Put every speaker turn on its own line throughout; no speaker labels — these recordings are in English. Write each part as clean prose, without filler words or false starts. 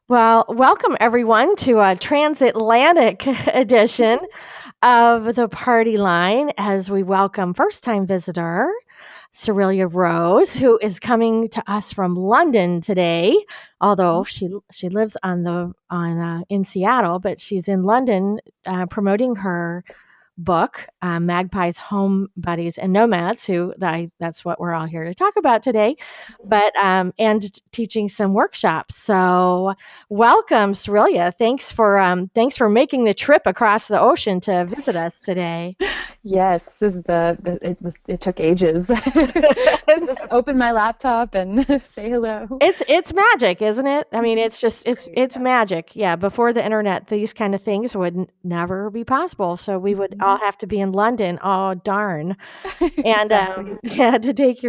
Well, welcome everyone to a transatlantic edition of the Party Line as we welcome first time visitor Cirilia Rose, who is coming to us from London today. Although she lives in Seattle, but she's in London promoting her book, Magpies, Homebodies, and Nomads, that's what we're all here to talk about today, but and teaching some workshops. So, welcome, Cerilia. Thanks for making the trip across the ocean to visit us today.
Yes, this is it took ages to just open my laptop and say hello.
It's magic, isn't it? I mean, it's just it's
Yeah.
magic. Yeah, before the internet, these kind of things would never be possible. So we would all
Mhm.
have to be in London. Oh darn. And
Exactly.
yeah, to take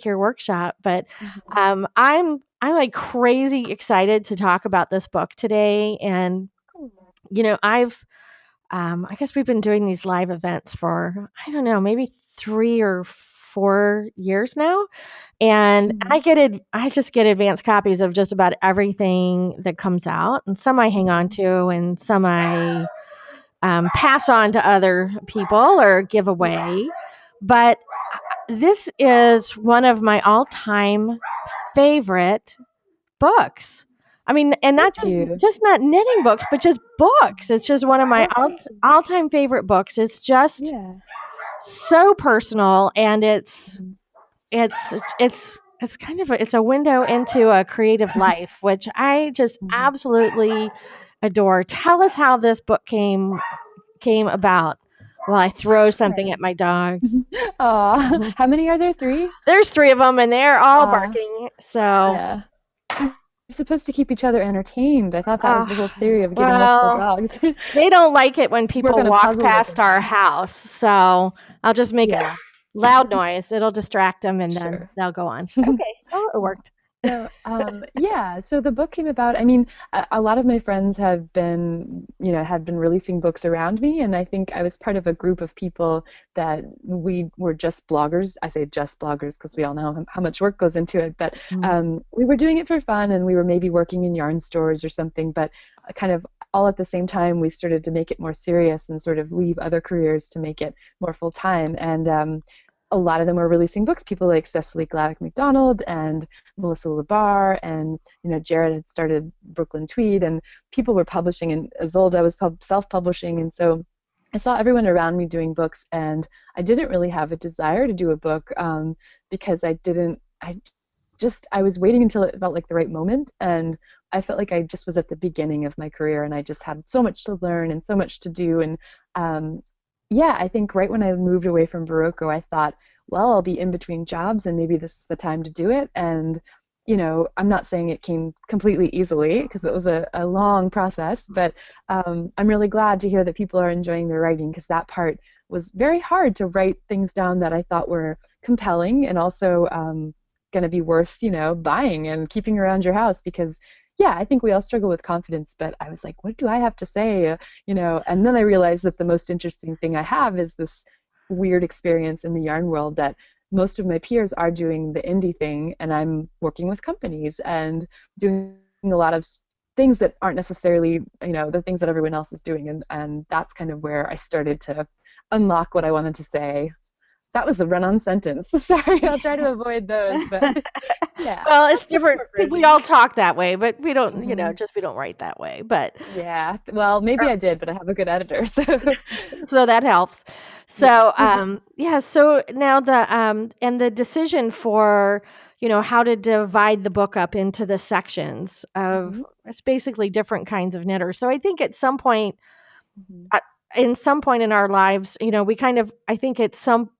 your workshop. But
Mhm.
I'm like crazy excited to talk about this book today. And
Cool.
I guess we've been doing these live events for I don't know, maybe 3 or 4 years now. And
Mhm.
I just get advanced copies of just about everything that comes out, and some I hang on
Mhm.
to, and some I pass on to other people or give
Yeah.
away. But this is one of my all-time favorite books. I mean, and not
Thank
just
you.
just not knitting books, but just books. It's just one of my
Oh, thank you.
all-time favorite books. It's just
Yeah.
so personal, and
Mhm.
it's kind of it's a window into a creative life, which I just
Mhm.
absolutely adore. Tell us how this book came about. While I throw something
Sure.
at my dogs.
Aw, how many are there? Three?
There's three of them, and they're all
Uh,
barking. So,
yeah. You're supposed to keep each other entertained. I thought that was
uh,
the whole theory of getting multiple
well,
dogs.
they don't like it when
Work
people
on a
walk
puzzle with
past our
them.
house. So I'll just make a
Yeah,
loud noise. It'll distract them, and then
sure.
they'll go on. Okay. Oh, it worked.
So the book came about. I mean, a lot of my friends have been, had been releasing books around me, and I think I was part of a group of people that we were just bloggers. I say just bloggers because we all know how much work goes into it, but
Mm.
we were doing it for fun, and we were maybe working in yarn stores or something, but kind of all at the same time, we started to make it more serious and sort of leave other careers to make it more full time. And a lot of them were releasing books. People like Cecily Glavick MacDonald and Melissa Labar, and Jared had started Brooklyn Tweed, and people were publishing, and Isolde was self-publishing, and so I saw everyone around me doing books, and I didn't really have a desire to do a book because I didn't. I was waiting until it felt like the right moment, and I felt like I just was at the beginning of my career, and I just had so much to learn and so much to do, and yeah, I think right when I moved away from Barocco, I thought, well, I'll be in between jobs and maybe this is the time to do it. And, I'm not saying it came completely easily because it was a long process, but I'm really glad to hear that people are enjoying their writing because that part was very hard to write things down that I thought were compelling and also going to be worth, buying and keeping around your house because, yeah, I think we all struggle with confidence, but I was like, what do I have to say? And then I realized that the most interesting thing I have is this weird experience in the yarn world that most of my peers are doing the indie thing, and I'm working with companies and doing a lot of things that aren't necessarily, the things that everyone else is doing. And that's kind of where I started to unlock what I wanted to say. That was a run-on sentence. Sorry, I'll try to avoid those, but yeah,
Well, it's
that's the
different.
short
We
version.
all talk that way, but we don't,
Hmm.
just we don't write that way. But
Yeah, well, maybe I did, but I have a good editor, so
so that helps.
yes.
So, yeah. So now and the decision for, how to divide the book up into the sections of
Mhm.
it's basically different kinds of knitters. So I think at some point,
Mhm.
uh, in some point in our lives, we kind of, I think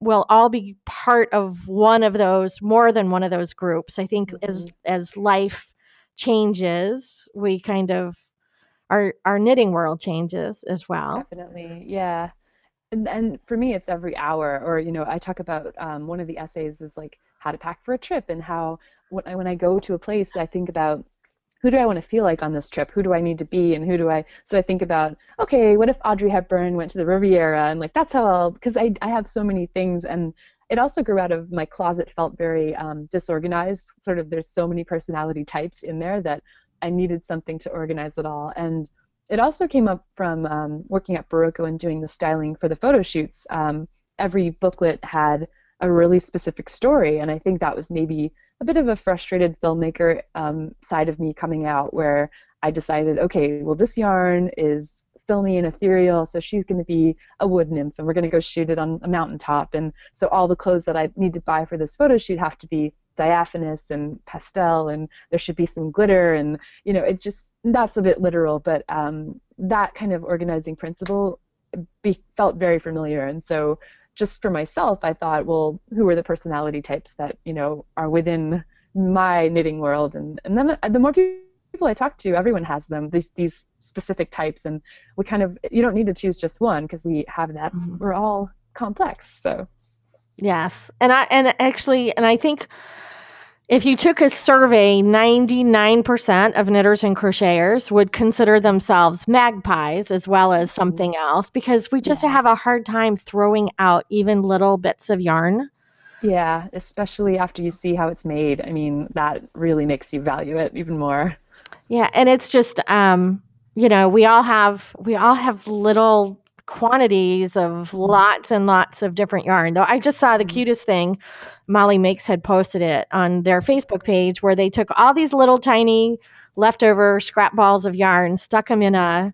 we'll all be part of one of those, more than one of those groups. I think as
Mhm.
life changes, we kind of our knitting world changes as well.
Definitely, yeah. And for me, it's every hour. Or, I talk about one of the essays is like how to pack for a trip and how when I go to a place, I think about who do I want to feel like on this trip? Who do I need to be? And who do I? So I think about, okay, what if Audrey Hepburn went to the Riviera? And like that's how because I have so many things, and it also grew out of my closet felt very disorganized. Sort of, there's so many personality types in there that I needed something to organize it all. And it also came up from working at Barocco and doing the styling for the photo shoots. Every booklet had a really specific story, and I think that was maybe a bit of a frustrated filmmaker side of me coming out, where I decided, okay, well, this yarn is filmy and ethereal, so she's going to be a wood nymph, and we're going to go shoot it on a mountaintop. And so all the clothes that I need to buy for this photo shoot have to be diaphanous and pastel, and there should be some glitter, and it just, that's a bit literal, but that kind of organizing principle felt very familiar. And so just for myself, I thought, well, who are the personality types that are within my knitting world? And then the more people I talk to, everyone has them, these specific types, and we kind of, you don't need to choose just one because we have that. We're all complex. So
Yes. And I think if you took a survey, 99% of knitters and crocheters would consider themselves magpies as well as something else, because we just
yeah.
have a hard time throwing out even little bits of yarn.
Yeah, especially after you see how it's made. I mean, that really makes you value it even more.
Yeah, and it's just we all have little quantities of lots and lots of different yarn. Though I just saw the
Mhm.
cutest thing. Molly Makes had posted it on their Facebook page where they took all these little tiny leftover scrap balls of yarn, stuck them in a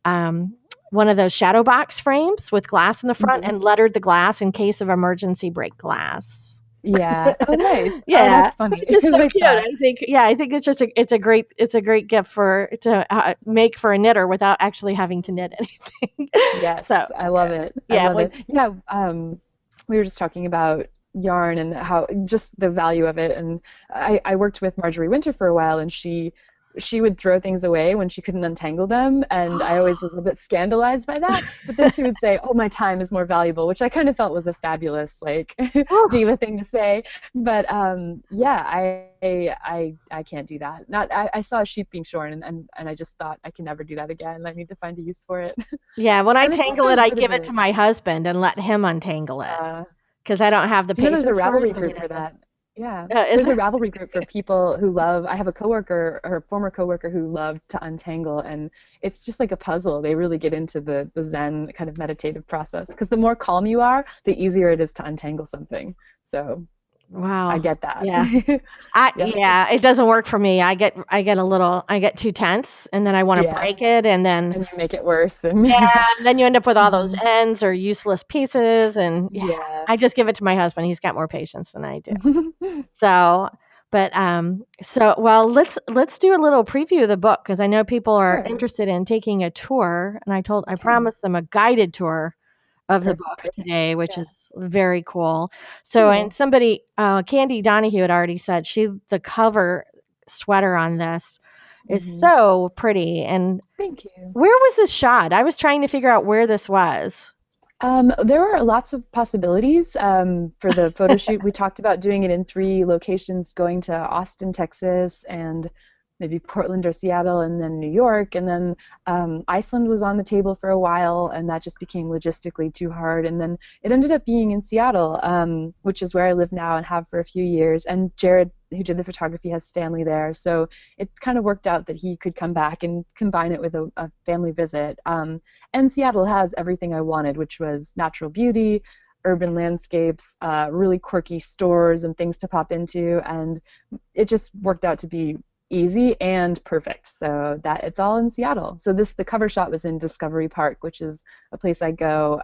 um, one of those shadow box frames with glass in the front,
Mhm.
and lettered the glass in case of emergency break glass.
Yeah. Oh, nice. Oh,
Yeah,
that's funny.
which is
I
so
like
cute.
that.
I think it's a great gift to make for a knitter without actually having to knit anything. So
Yes, I love it. I
yeah,
love it. Yeah, we were just talking about yarn and how just the value of it. And I worked with Marjorie Winter for a while, and she would throw things away when she couldn't untangle them, and I always was a bit scandalized by that. But then she would say, "Oh, my time is more valuable," which I kind of felt was a fabulous like diva thing to say. But yeah, I can't do that. Not I saw a sheep being shorn, and I just thought I can never do that again. I need to find a use for it.
yeah. When I
And it's
tangle
also
it,
a
I
bit of
give it
a
to my husband and let him untangle it
uh,
because I don't have the
do you know there's a
patience for it.
Ravelry
And he
group for
doesn't.
that? Yeah.
Is
There's a
there?
Ravelry group for people who love. I have a coworker or a former coworker who loved to untangle, and it's just like a puzzle. They really get into the Zen kind of meditative process because the more calm you are, the easier it is to untangle something. So I
Wow.
get that.
Yeah.
Yep.
It doesn't work for me. I get too tense, and then I want to
Yeah.
break it, and then
And you make it worse. And
yeah, and then you end up with all those
Mhm.
ends or useless pieces, and yeah,
Yeah.
I just give it to my husband. He's got more patience than I do. So, well, let's do a little preview of the book because I know people are
Sure.
interested in taking a tour, and I
Okay.
promised them a guided tour of the book
Perfect.
today, which
Yeah.
is very cool. So, and
Cool.
Candy Donahue had already said the cover sweater on this is
Hmm.
so pretty. And
Thank you.
where was this shot? I was trying to figure out where this was.
There were lots of possibilities for the photo shoot. We talked about doing it in three locations, going to Austin, Texas, and maybe Portland or Seattle, and then New York. And then Iceland was on the table for a while, and that just became logistically too hard. And then it ended up being in Seattle, which is where I live now and have for a few years. And Jared, who did the photography, has family there. So it kind of worked out that he could come back and combine it with a family visit. And Seattle has everything I wanted, which was natural beauty, urban landscapes, really quirky stores and things to pop into, and it just worked out to be easy and perfect. So that it's all in Seattle. So the cover shot was in Discovery Park, which is a place I go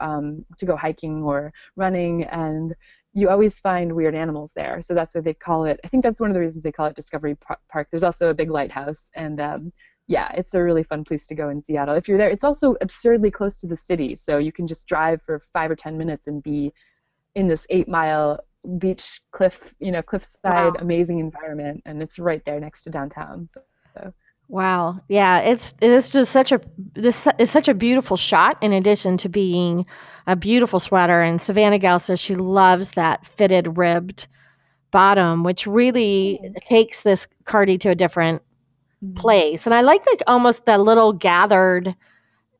to go hiking or running, and you always find weird animals there. So that's what they call it. I think that's one of the reasons they call it Discovery Park. There's also a big lighthouse, and yeah, it's a really fun place to go in Seattle. If you're there, it's also absurdly close to the city, so you can just drive for 5 or 10 minutes and be in this 8 mile beach cliff, cliffside,
Wow.
amazing environment, and it's right there next to downtown. So
Wow. Yeah, it's just this is such a beautiful shot in addition to being a beautiful sweater. And Savannah Gal says she loves that fitted ribbed bottom, which really
thanks.
takes this cardi to a different
Mhm.
place. And I like almost the little gathered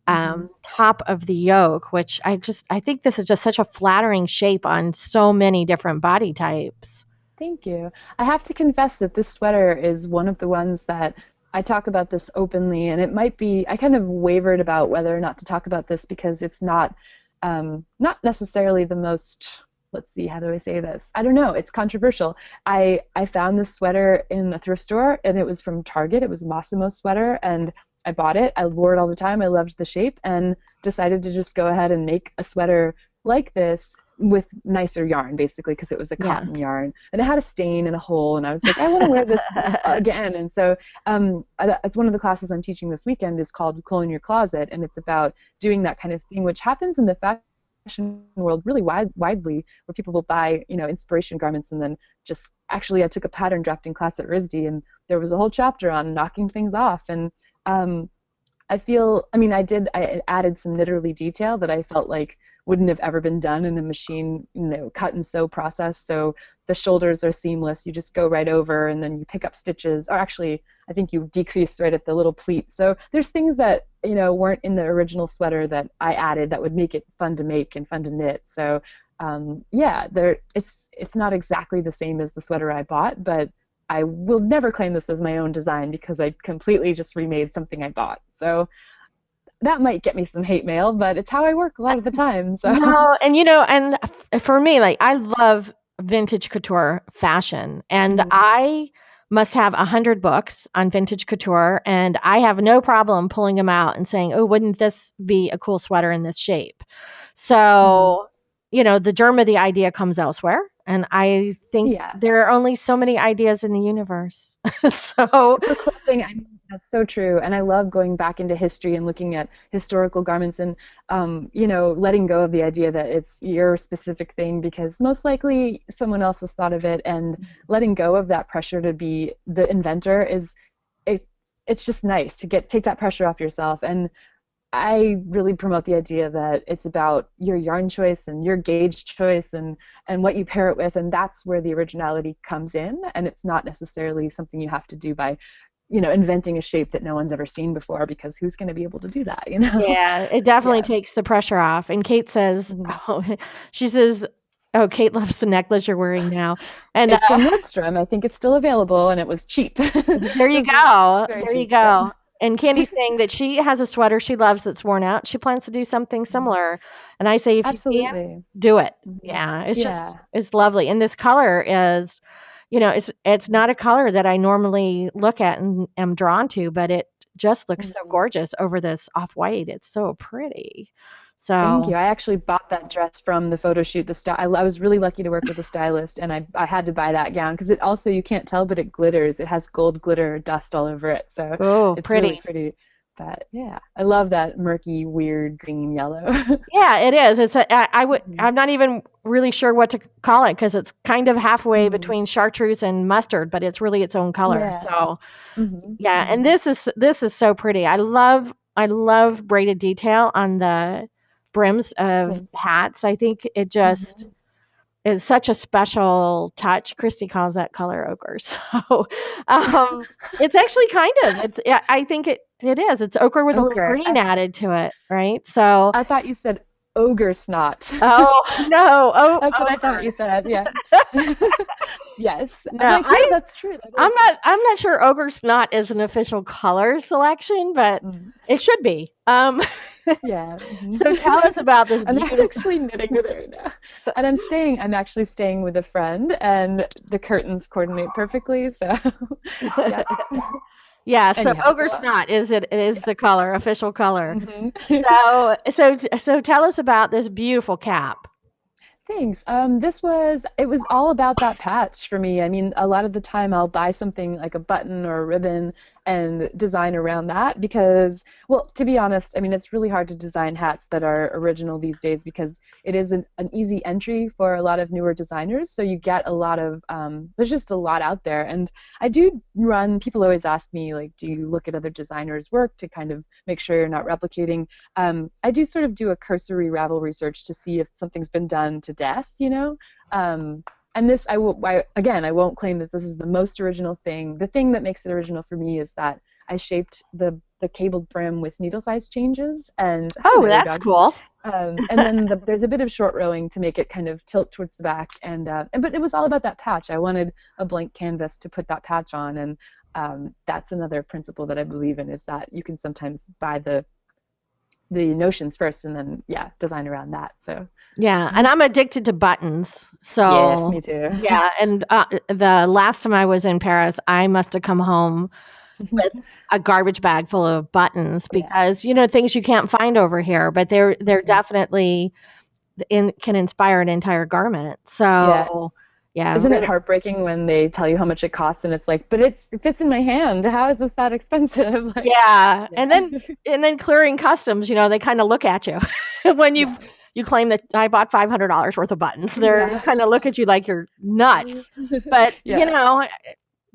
Mhm.
top of the yoke, which I think this is just such a flattering shape on so many different body types.
Thank you. I have to confess that this sweater is one of the ones that I talk about this openly, and it might be, I kind of wavered about whether or not to talk about this because it's not necessarily the most, let's see, how do I say this? I don't know, it's controversial. I found this sweater in a thrift store, and it was from Target. It was a Massimo sweater, and I bought it. I wore it all the time. I loved the shape, and decided to just go ahead and make a sweater like this with nicer yarn, basically, because it was a
Yeah.
cotton yarn, and it had a stain and a hole, and I was like, I want to wear this again. And so it's one of the classes I'm teaching this weekend is called Cool in Your Closet, and it's about doing that kind of thing, which happens in the fashion world really widely, where people will buy, inspiration garments and then just, actually, I took a pattern drafting class at RISD, and there was a whole chapter on knocking things off. And I added some knitterly detail that I felt like wouldn't have ever been done in a machine, cut and sew process. So the shoulders are seamless. You just go right over, and then you pick up stitches. Or actually, I think you decrease right at the little pleat. So there's things that, weren't in the original sweater that I added that would make it fun to make and fun to knit. So it's not exactly the same as the sweater I bought, but I will never claim this as my own design because I completely just remade something I bought. So that might get me some hate mail, but it's how I work a lot of the time. So
No, and for me, like I love vintage couture fashion, and
Mhm.
I must have 100 books on vintage couture, and I have no problem pulling them out and saying, "Oh, wouldn't this be a cool sweater in this shape?"
Mhm.
So, the germ of the idea comes elsewhere, and I think
Yeah.
there are only so many ideas in the universe. So,
For clothing, I mean, that's so true. And I love going back into history and looking at historical garments and, letting go of the idea that it's your specific thing because most likely someone else has thought of it, and letting go of that pressure to be the inventor it, it's just nice to take that pressure off yourself. And I really promote the idea that it's about your yarn choice and your gauge choice and what you pair it with, and that's where the originality comes in. And it's not necessarily something you have to do by, inventing a shape that no one's ever seen before, because who's going to be able to do that?
yeah, it definitely
Yeah.
takes the pressure off. And Kate says,
Mhm.
oh, she says, oh, Kate loves the necklace you're wearing now. And
It's from Nordstrom. I think it's still available, and it was cheap.
there
It
you
was
go.
very
There you
cheap. Yep.
go. And Candy's saying that she has a sweater she loves that's worn out. She plans to do something similar. And I say, if you can,
Absolutely.
do it.
Hmm.
Yeah, it's just,
Yeah.
it's lovely. And this color is, it's not a color that I normally look at and am drawn to, but it just looks so
Mhm.
gorgeous over this off-white. It's so pretty.
Thank
So,
you. I actually bought that dress from the photo shoot. I was really lucky to work with a stylist, and I had to buy that gown because it also, you can't tell, but it glitters. It has gold glitter dust all over it, so
oh,
it's really
pretty.
pretty. But yeah, I love that murky, weird green yellow.
Yeah, it is.
Mhm.
I'm not even really sure what to call it because it's kind of halfway
Mhm.
between chartreuse and mustard, but it's really its own color.
Yeah.
So,
Hmm.
yeah, and
Hmm.
this is so pretty. I love braided detail on the brims of
Thank
hats. I think it
you.
just
Hmm.
is such a special touch. Christy calls that color ochre. So, it's actually kind of it's yeah, I think it is. It's ochre with a little
Ochre.
green added to it, right? So,
I thought you said ogre snot.
oh no, oh
That's what I thought you
ochre.
said. Yeah. Yes. I'm
No,
like, yeah, that's true. That is.
I'm not sure ogre snot is an official color selection, but
Mm.
it should be.
Yeah.
So tell us about this
And I'm
beautiful.
actually knitting with her now. And I'm actually staying with a friend, and the curtains coordinate perfectly. So, yeah.
Yeah, so
Anyhow,
ogre
go on.
snot is the color, official color.
Hmm.
So tell us about this beautiful cap.
Thanks. It was all about that patch for me. I mean, a lot of the time I'll buy something like a button or a ribbon and design around that because, well, to be honest, I mean, it's really hard to design hats that are original these days because it is an easy entry for a lot of newer designers. So you get a lot of, there's just a lot out there. And I do people always ask me, like, do you look at other designers' work to kind of make sure you're not replicating? I do sort of do a cursory Ravel research to see if something's been done to death, and this, again, I won't claim that this is the most original thing. The thing that makes it original for me is that I shaped the cabled brim with needle size changes, and
Oh,
hello,
that's
doggy.
cool.
And then there's a bit of short rowing to make it kind of tilt towards the back, but it was all about that patch. I wanted a blank canvas to put that patch on, and That's another principle that I believe in, is that you can sometimes buy the notions first and then design around that. So
Yeah, and I'm addicted to buttons.
yes,
So,
me too.
yeah, and the last time I was in Paris, I must have come home with a garbage bag full of buttons
Yeah.
because things you can't find over here, but they're
Mhm.
definitely can inspire an entire garment.
Yeah.
So, yeah,
Isn't it
really,
heartbreaking when they tell you how much it costs and it's like, but it fits in my hand. How is this that expensive? Like,
yeah,
yeah.
and then clearing customs, they kind of look at you when
Yeah.
you claim that I bought $500 worth of buttons. They
Yeah.
kind of look at you like you're nuts. But
Yeah.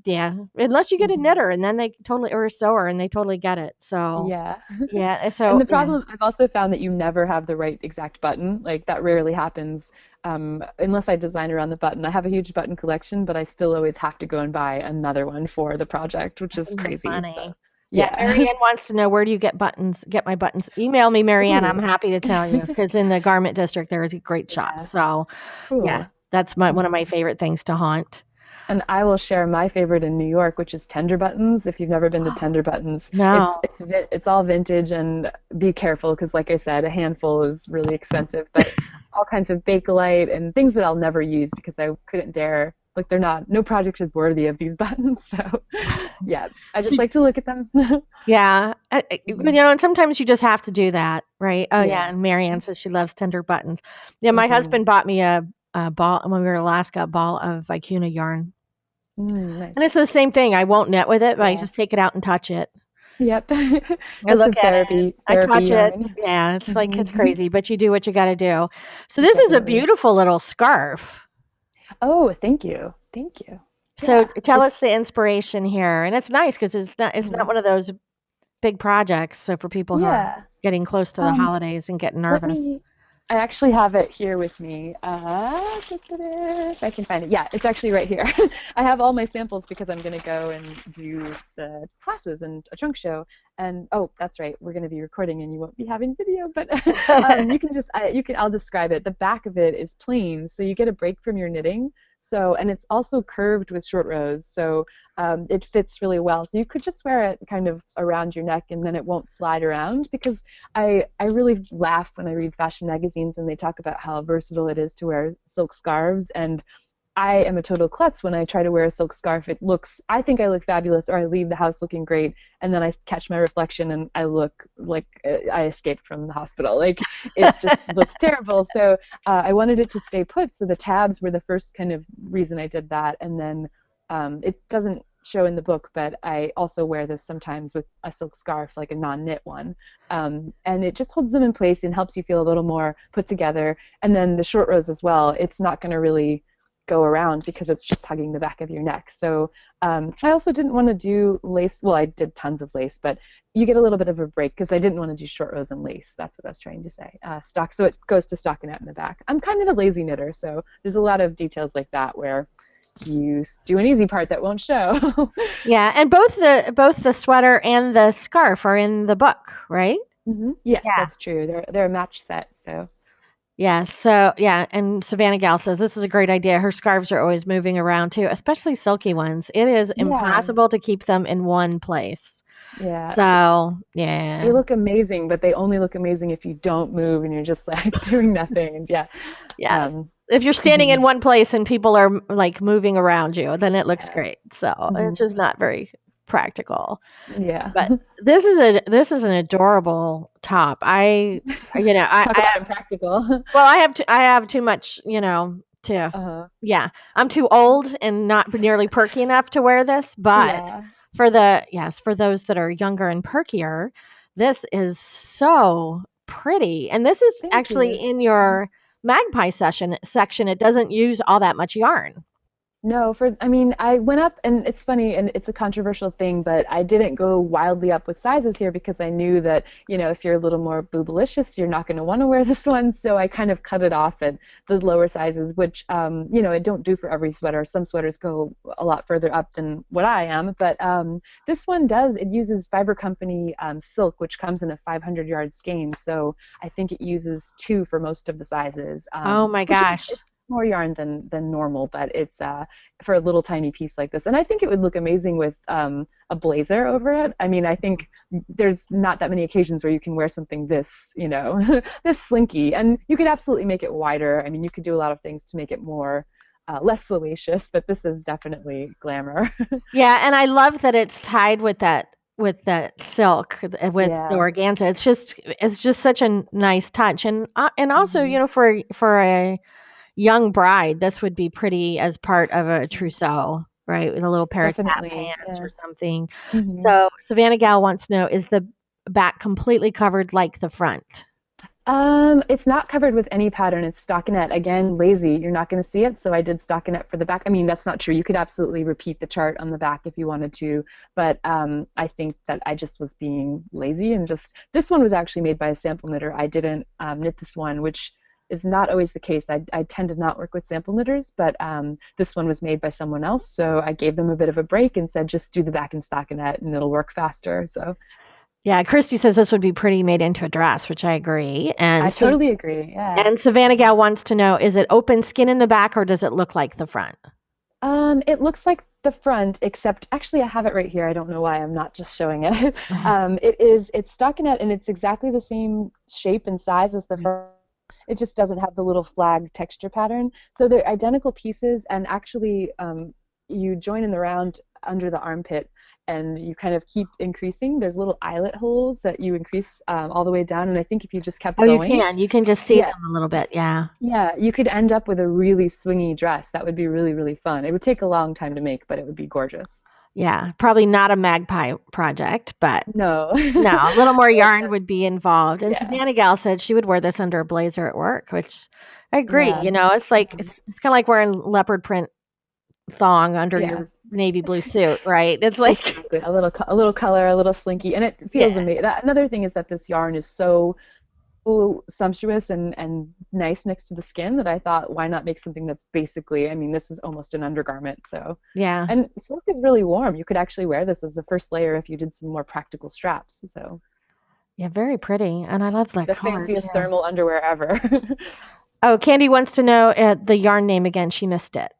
yeah, unless you get a
Mhm.
knitter, and then they totally or a sewer, and they totally get it. So
Yeah.
yeah,
And
so
the
yeah.
problem, I've also found that you never have the right exact button. Like that rarely happens, unless I design around the button. I have a huge button collection, but I still always have to go and buy another one for the project, which is
Isn't that
crazy. So,
funny? Yeah,
yeah.
Marianne wants to know, where do you get buttons? Get my buttons. Email me, Marianne. I'm
Ooh,
happy to tell you because in the garment district there is a great shop.
yeah.
So yeah,
Cool.
that's one of my favorite things to haunt.
And I will share my favorite in New York, which is Tender Buttons. If you've never been to Tender Buttons,
No.
it's all vintage, and be careful because, like I said, a handful is really expensive. But all kinds of Bakelite and things that I'll never use because I couldn't dare. Like they're not. No project is worthy of these buttons. So, yeah, I just like to look at them.
Yeah.
Mhm.
And sometimes you just have to do that, right? Oh, yeah.
Yeah.
And Marianne says she loves tender buttons. Yeah, my
Hmm.
husband bought me a ball when we were in Alaska, a ball of vicuna yarn. And
Nice.
it's the same thing. I won't knit with it, but I
Yeah.
just take it out and touch it.
Yep.
I
That's
look
some
at it, I
therapy
touch it.
yarn.
Yeah, it's like it's
Hmm.
crazy, but you do what you got to do. So this is a
Definitely.
beautiful little scarf.
Oh, thank you. Thank you.
So
Yeah.
tell us the inspiration here, and it's nice because it's not
Mhm.
one of those big projects. So for people who are
Yeah.
getting close to the
Um,
holidays and getting
Let
nervous.
me. I actually have it here with me. If I can find it. Yeah, it's actually right here. I have all my samples because I'm going to go and do the classes and a trunk show. And oh, that's right. We're going to be recording and you won't be having video, but you can just, I'll describe it. The back of it is plain, so you get a break from your knitting. So, and it's also curved with short rows. So it fits really well. So you could just wear it kind of around your neck and then it won't slide around because I really laugh when I read fashion magazines and they talk about how versatile it is to wear silk scarves. And I am a total klutz when I try to wear a silk scarf. I think I look fabulous, or I leave the house looking great, and then I catch my reflection and I look like I escaped from the hospital. Like it just looks terrible. So I wanted it to stay put. So the tabs were the first kind of reason I did that, and then it doesn't show in the book, but I also wear this sometimes with a silk scarf, like a non-knit one. And it just holds them in place and helps you feel a little more put together. And then the short rows as well, it's not going to really go around because it's just hugging the back of your neck. So I also didn't want to do lace. Well, I did tons of lace, but you get a little bit of a break because I didn't want to do short rows and lace. That's what I was trying to say. Stock, so it goes to stockinette in the back. I'm kind of a lazy knitter, so there's a lot of details like that where you do an easy part that won't show.
Yeah, and both the sweater and the scarf are in the book, right?
Yes,
Yeah.
that's true. They're a match set, so
Yeah, so yeah, and Savannah Gal says this is a great idea. Her scarves are always moving around too, especially silky ones. It is
yeah,
impossible to keep them in one place.
yeah.
So,
They
yeah.
look amazing, but they only look amazing if you don't move and you're just like doing nothing. And yeah,
Yes.
um,
If you're standing in one place and people are like moving around you, then it looks
yeah,
great. So,
mhm,
it's just not very practical.
yeah.
But this is an adorable top.
Talk
I
about impractical.
well, I have too much, to
Uh-huh.
yeah. I'm too old and not nearly perky enough to wear this, but
Yeah.
for those that are younger and perkier, this is so pretty. And this is
Thank
actually
you.
in your magpie session section. It doesn't use all that much yarn.
No, I mean, I went up, and it's funny, and it's a controversial thing, but I didn't go wildly up with sizes here because I knew that, if you're a little more boobalicious, you're not going to want to wear this one. So I kind of cut it off at the lower sizes, which, I don't do for every sweater. Some sweaters go a lot further up than what I am, but this one does. It uses Fiber Company silk, which comes in a 500-yard skein. So I think it uses two for most of the sizes,
Oh my
which is
gosh.
more yarn than normal, but it's for a little tiny piece like this. And I think it would look amazing with a blazer over it. I mean, I think there's not that many occasions where you can wear something this, this slinky, and you could absolutely make it wider. I mean, you could do a lot of things to make it more less salacious, but this is definitely glamour.
Yeah, and I love that it's tied with that silk with the
Yeah.
organza. It's just such a nice touch, and also
Hmm.
for a young bride, this would be pretty as part of a trousseau, right? With a little pair of cat
Definitely.
pants
Yeah.
or something.
Hmm.
So Savannah Gal wants to know, is the back completely covered like the front?
It's not covered with any pattern. It's stockinette. Again, lazy. You're not going to see it, so I did stockinette for the back. I mean, that's not true. You could absolutely repeat the chart on the back if you wanted to, but I think that I just was being lazy and just this one was actually made by a sample knitter. I didn't knit this one, which is not always the case. I tend to not work with sample knitters, but this one was made by someone else, so I gave them a bit of a break and said just do the back in stockinette and it'll work faster. So
Yeah, Christy says this would be pretty made into a dress, which I agree.
I totally agree. Yeah.
And Savannah Gal wants to know, is it open skin in the back or does it look like the front?
It looks like the front, except actually I have it right here. I don't know why I'm not just showing it. It's stockinette and it's exactly the same shape and size as the front. It just doesn't have the little flag texture pattern. So they're identical pieces, and actually you join in the round under the armpit and you kind of keep increasing. There's little eyelet holes that you increase all the way down, and I think if you just kept
Oh, you
going,
can. You can just see
yeah,
them a little bit. Yeah.
yeah, you could end up with a really swingy dress. That would be really, really fun. It would take a long time to make, but it would be gorgeous.
Yeah. Probably not a magpie project, but
No.
no, a little more yarn would be involved. And
Yeah,
Savannah Gal said she would wear this under a blazer at work, which I agree.
yeah,
It's like
mhm,
it's kind of like wearing leopard print thong under
yeah.
your navy blue suit, right? It's like,
Exactly. A little color, a little slinky, and it feels
yeah,
amazing. Another thing is that this yarn is so sumptuous and nice next to the skin that I thought, why not make something that's basically, I mean, this is almost an undergarment. So,
yeah,
and silk is really warm. You could actually wear this as a first layer if you did some more practical straps. So,
yeah, very pretty. And I love the
the
color
fanciest
too.
thermal underwear ever.
Oh, Candy wants to know the yarn name again. She missed it.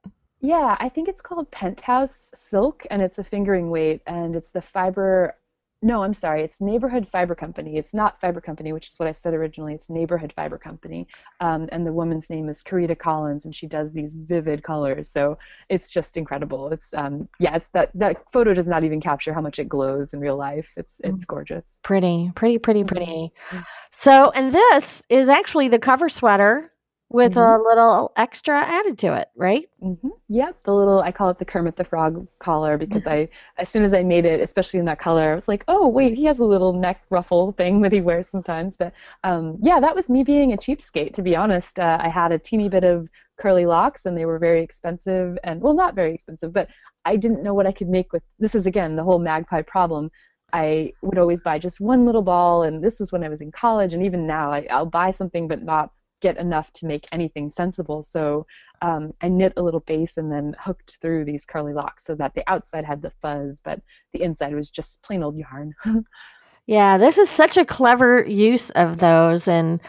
Yeah, I think it's called Penthouse Silk, and it's a fingering weight, and it's the fiber. No, I'm sorry, it's Neighborhood Fiber Company. It's not Fiber Company, which is what I said originally. It's Neighborhood Fiber Company, and the woman's name is Carita Collins, and she does these vivid colors. So it's just incredible. It's yeah, it's that photo does not even capture how much it glows in real life. It's gorgeous.
Pretty, pretty, pretty,
Hmm.
pretty. So, and this is actually the cover sweater with
Hmm.
a little extra added to it, right?
Yep, the little I call it the Kermit the Frog collar because as soon as I made it, especially in that color, I was like, oh wait, he has a little neck ruffle thing that he wears sometimes. But yeah, that was me being a cheapskate, to be honest. I had a teeny bit of curly locks and they were very expensive and well, not very expensive, but I didn't know what I could make with. This is again the whole magpie problem. I would always buy just one little ball, and this was when I was in college, and even now I'll buy something but not get enough to make anything sensible. So I knit a little base and then hooked through these curly locks so that the outside had the fuzz, but the inside was just plain old yarn.
Yeah, this is such a clever use of those. And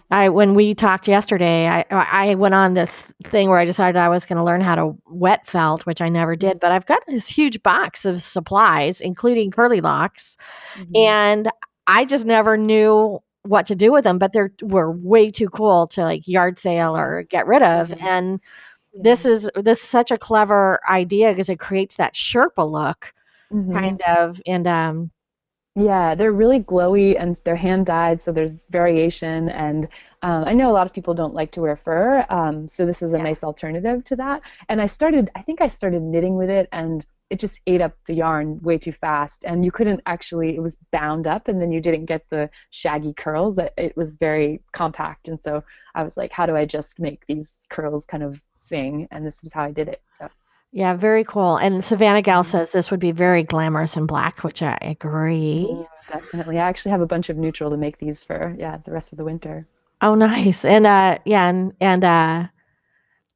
when we talked yesterday, I went on this thing where I decided I was going to learn how to wet felt, which I never did. But I've got this huge box of supplies, including curly locks,
Mm-hmm.
and I just never knew what to do with them. But they were way too cool to like yard sale or get rid of.
Hmm.
And
Yeah.
this is such a clever idea because it creates that Sherpa look,
Hmm.
kind of, and
Yeah, they're really glowy and they're hand dyed, so there's variation. And I know a lot of people don't like to wear fur, so this is a
yeah.
nice alternative to that. And I think I started knitting with it, and it just ate up the yarn way too fast. And you couldn't actually, it was bound up, and then you didn't get the shaggy curls. It was very compact, and so I was like, how do I just make these curls kind of sing? And this is how I did it. So.
Yeah, very cool. And Savannah Gal
Mhm.
says this would be very glamorous in black, which I agree.
Definitely. I actually have a bunch of neutral to make these for, yeah, the rest of the winter.
Oh, nice. And yeah, and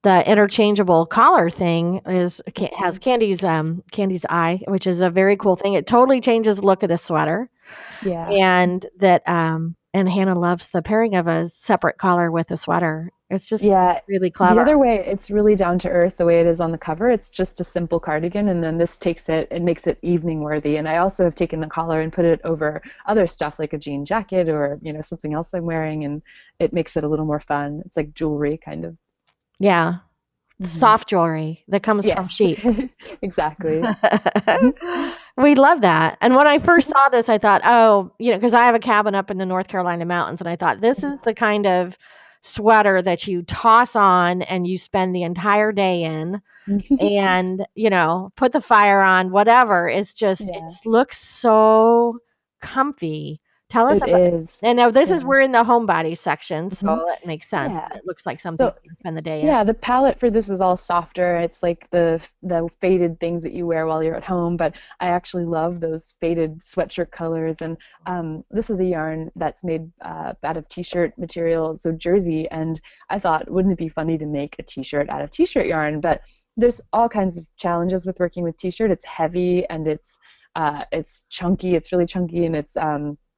the interchangeable collar thing has
Mhm.
Candy's eye, which is a very cool thing. It totally changes the look of the sweater.
Yeah.
And that and Hannah loves the pairing of a separate collar with a sweater. It's just
Yeah,
really
the
clever.
other way, it's really down to earth the way it is on the cover. It's just a simple cardigan, and then this takes it and makes it evening worthy. And I also have taken the collar and put it over other stuff like a jean jacket or, something else I'm wearing, and it makes it a little more fun. It's like jewelry kind of.
Yeah,
Hmm.
soft jewelry that comes from
Yes,
sheep.
exactly.
We love that. And when I first saw this, I thought, oh, because I have a cabin up in the North Carolina mountains, and I thought this is the kind of sweater that you toss on and you spend the entire day in and, put the fire on, whatever. It's just, it
Yeah,
looks so comfy. Tell us
it
about,
is.
and now this is,
Yeah.
we're in the homebody section,
Hmm.
so that makes sense.
Yeah.
It looks like something
So
you can spend the day in.
yeah, the palette for this is all softer. It's like the faded things that you wear while you're at home, but I actually love those faded sweatshirt colors. And this is a yarn that's made out of t-shirt material, so jersey. And I thought, wouldn't it be funny to make a t-shirt out of t-shirt yarn? But there's all kinds of challenges with working with t-shirt. It's heavy and it's chunky. It's really chunky and it's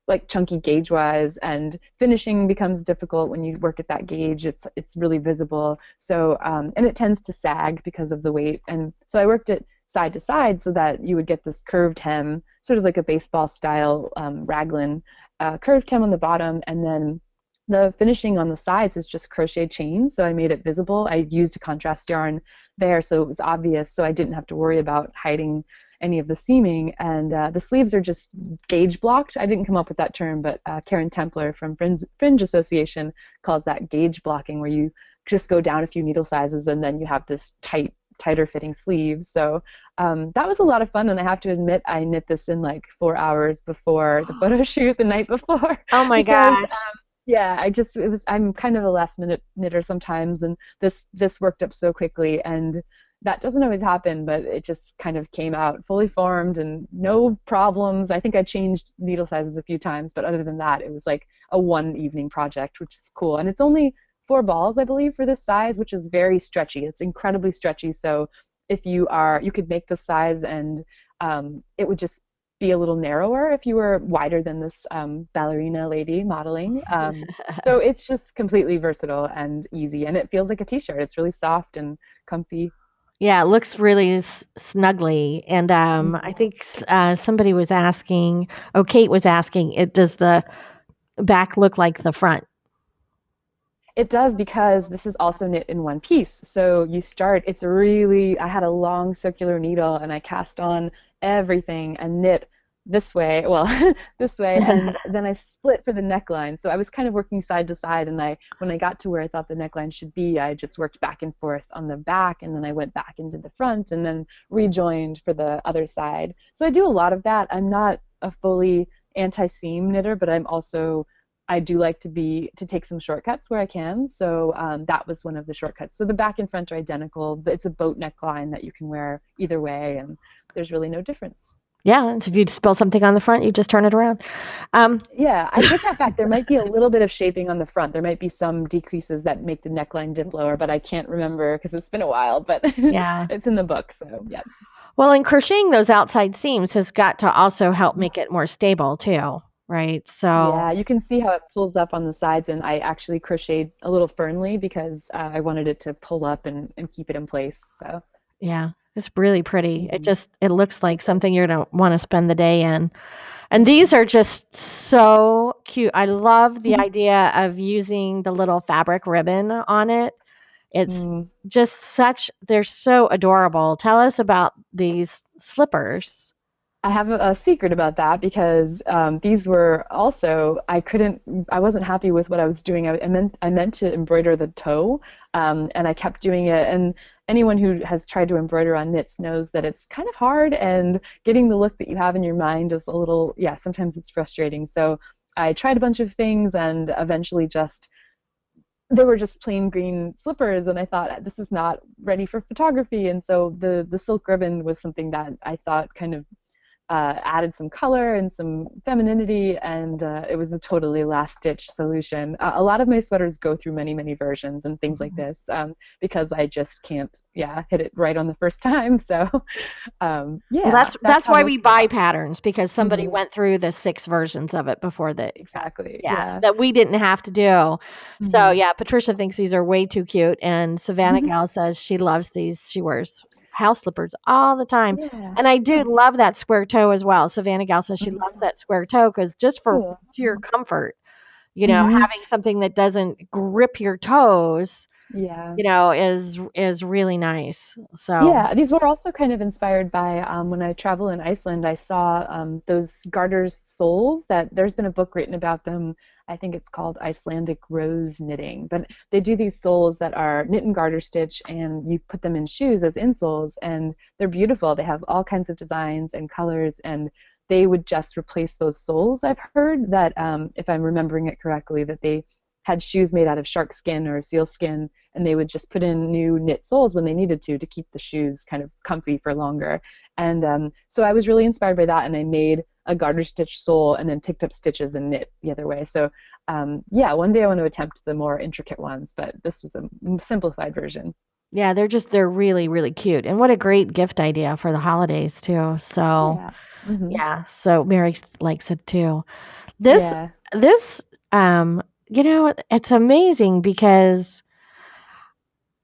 like chunky gauge wise, and finishing becomes difficult when you work at that gauge. It's really visible. So and it tends to sag because of the weight. And so I worked it side to side so that you would get this curved hem, sort of like a baseball style raglan, curved hem on the bottom, and then the finishing on the sides is just crochet chain, so I made it visible. I used a contrast yarn there, so it was obvious, so I didn't have to worry about hiding any of the seaming. And the sleeves are just gauge blocked. I didn't come up with that term, but Karen Templer from Fringe Association calls that gauge blocking, where you just go down a few needle sizes and then you have this tighter fitting sleeves. So that was a lot of fun, and I have to admit I knit this in like 4 hours before the photo shoot the night before
Oh my
because
gosh.
yeah, I'm kind of a last minute knitter sometimes, and this worked up so quickly, and that doesn't always happen, but it just kind of came out fully formed and no problems. I think I changed needle sizes a few times, but other than that, it was like a one evening project, which is cool. And it's only 4 balls, I believe, for this size, which is very stretchy. It's incredibly stretchy. So if you could make the size, and it would just be a little narrower if you were wider than this ballerina lady modeling. So it's just completely versatile and easy, and it feels like a t-shirt. It's really soft and comfy.
Yeah, it looks really snuggly. And I
Mhm.
think somebody was asking, oh, Kate was asking, does the back look like the front?
It does, because this is also knit in one piece. So I had a long circular needle and I cast on everything and knit this way, well, this way, and then I split for the neckline. So I was kind of working side to side, and when I got to where I thought the neckline should be, I just worked back and forth on the back, and then I went back into the front and then rejoined for the other side. So I do a lot of that. I'm not a fully anti-seam knitter, but I do like to take some shortcuts where I can. So that was one of the shortcuts. So the back and front are identical. It's a boat neckline that you can wear either way, and there's really no difference.
Yeah, and so if you spill something on the front, you just turn it around. Um,
Yeah, I take that back. There might be a little bit of shaping on the front. There might be some decreases that make the neckline dip lower, but I can't remember because it's been a while, but
yeah.
it's in the book. So yeah.
Well, and crocheting those outside seams has got to also help make it more stable too, right? So,
Yeah, you can see how it pulls up on the sides, and I actually crocheted a little firmly because I wanted it to pull up and keep it in place. So,
yeah, it's really pretty.
mhm.
It looks like something you're going to want to spend the day in. And these are just so cute. I love the idea of using the little fabric ribbon on it. It's
Mm.
just they're so adorable. Tell us about these slippers.
I have a secret about that because these were also I wasn't happy with what I was doing. I meant to embroider the toe, and I kept doing it. And anyone who has tried to embroider on knits knows that it's kind of hard, and getting the look that you have in your mind is a little, yeah, sometimes it's frustrating. So I tried a bunch of things, and eventually just they were just plain green slippers, and I thought this is not ready for photography. And so the silk ribbon was something that I thought kind of added some color and some femininity, and it was a totally last ditch solution. A lot of my sweaters go through many, many versions and things like this because I just can't, yeah, hit it right on the first time. So,
Well,
yeah, that's
that's
how
why
most
we
of my
buy patterns because somebody
hmm
went through the 6 versions of it before
exactly,
yeah,
yeah.
that we didn't have to do. So
hmm
yeah, Patricia thinks these are way too cute, and Savannah Gal says she loves these. She wears house slippers all the time,
Yeah,
and I do
nice.
love that square toe as well. Savannah Gal says she loves
Mhm.
that square toe because just for
Cool.
sheer comfort,
hmm
having something that doesn't grip your toes,
Yeah.
is really nice. So
Yeah, these were also kind of inspired by when I travel in Iceland, I saw those garters soles that there's been a book written about them. I think it's called Icelandic Rose Knitting. But they do these soles that are knit and garter stitch, and you put them in shoes as insoles, and they're beautiful. They have all kinds of designs and colors, and they would just replace those soles. I've heard that, if I'm remembering it correctly, that they had shoes made out of shark skin or seal skin, and they would just put in new knit soles when they needed to keep the shoes kind of comfy for longer. And so I was really inspired by that, and I made a garter stitch sole and then picked up stitches and knit the other way. So yeah, one day I want to attempt the more intricate ones, but this was a simplified version.
yeah, they're really really cute, and what a great gift idea for the holidays too. So
Yeah. hmm
yeah, so Mary likes it too. This
Yeah.
this it's amazing because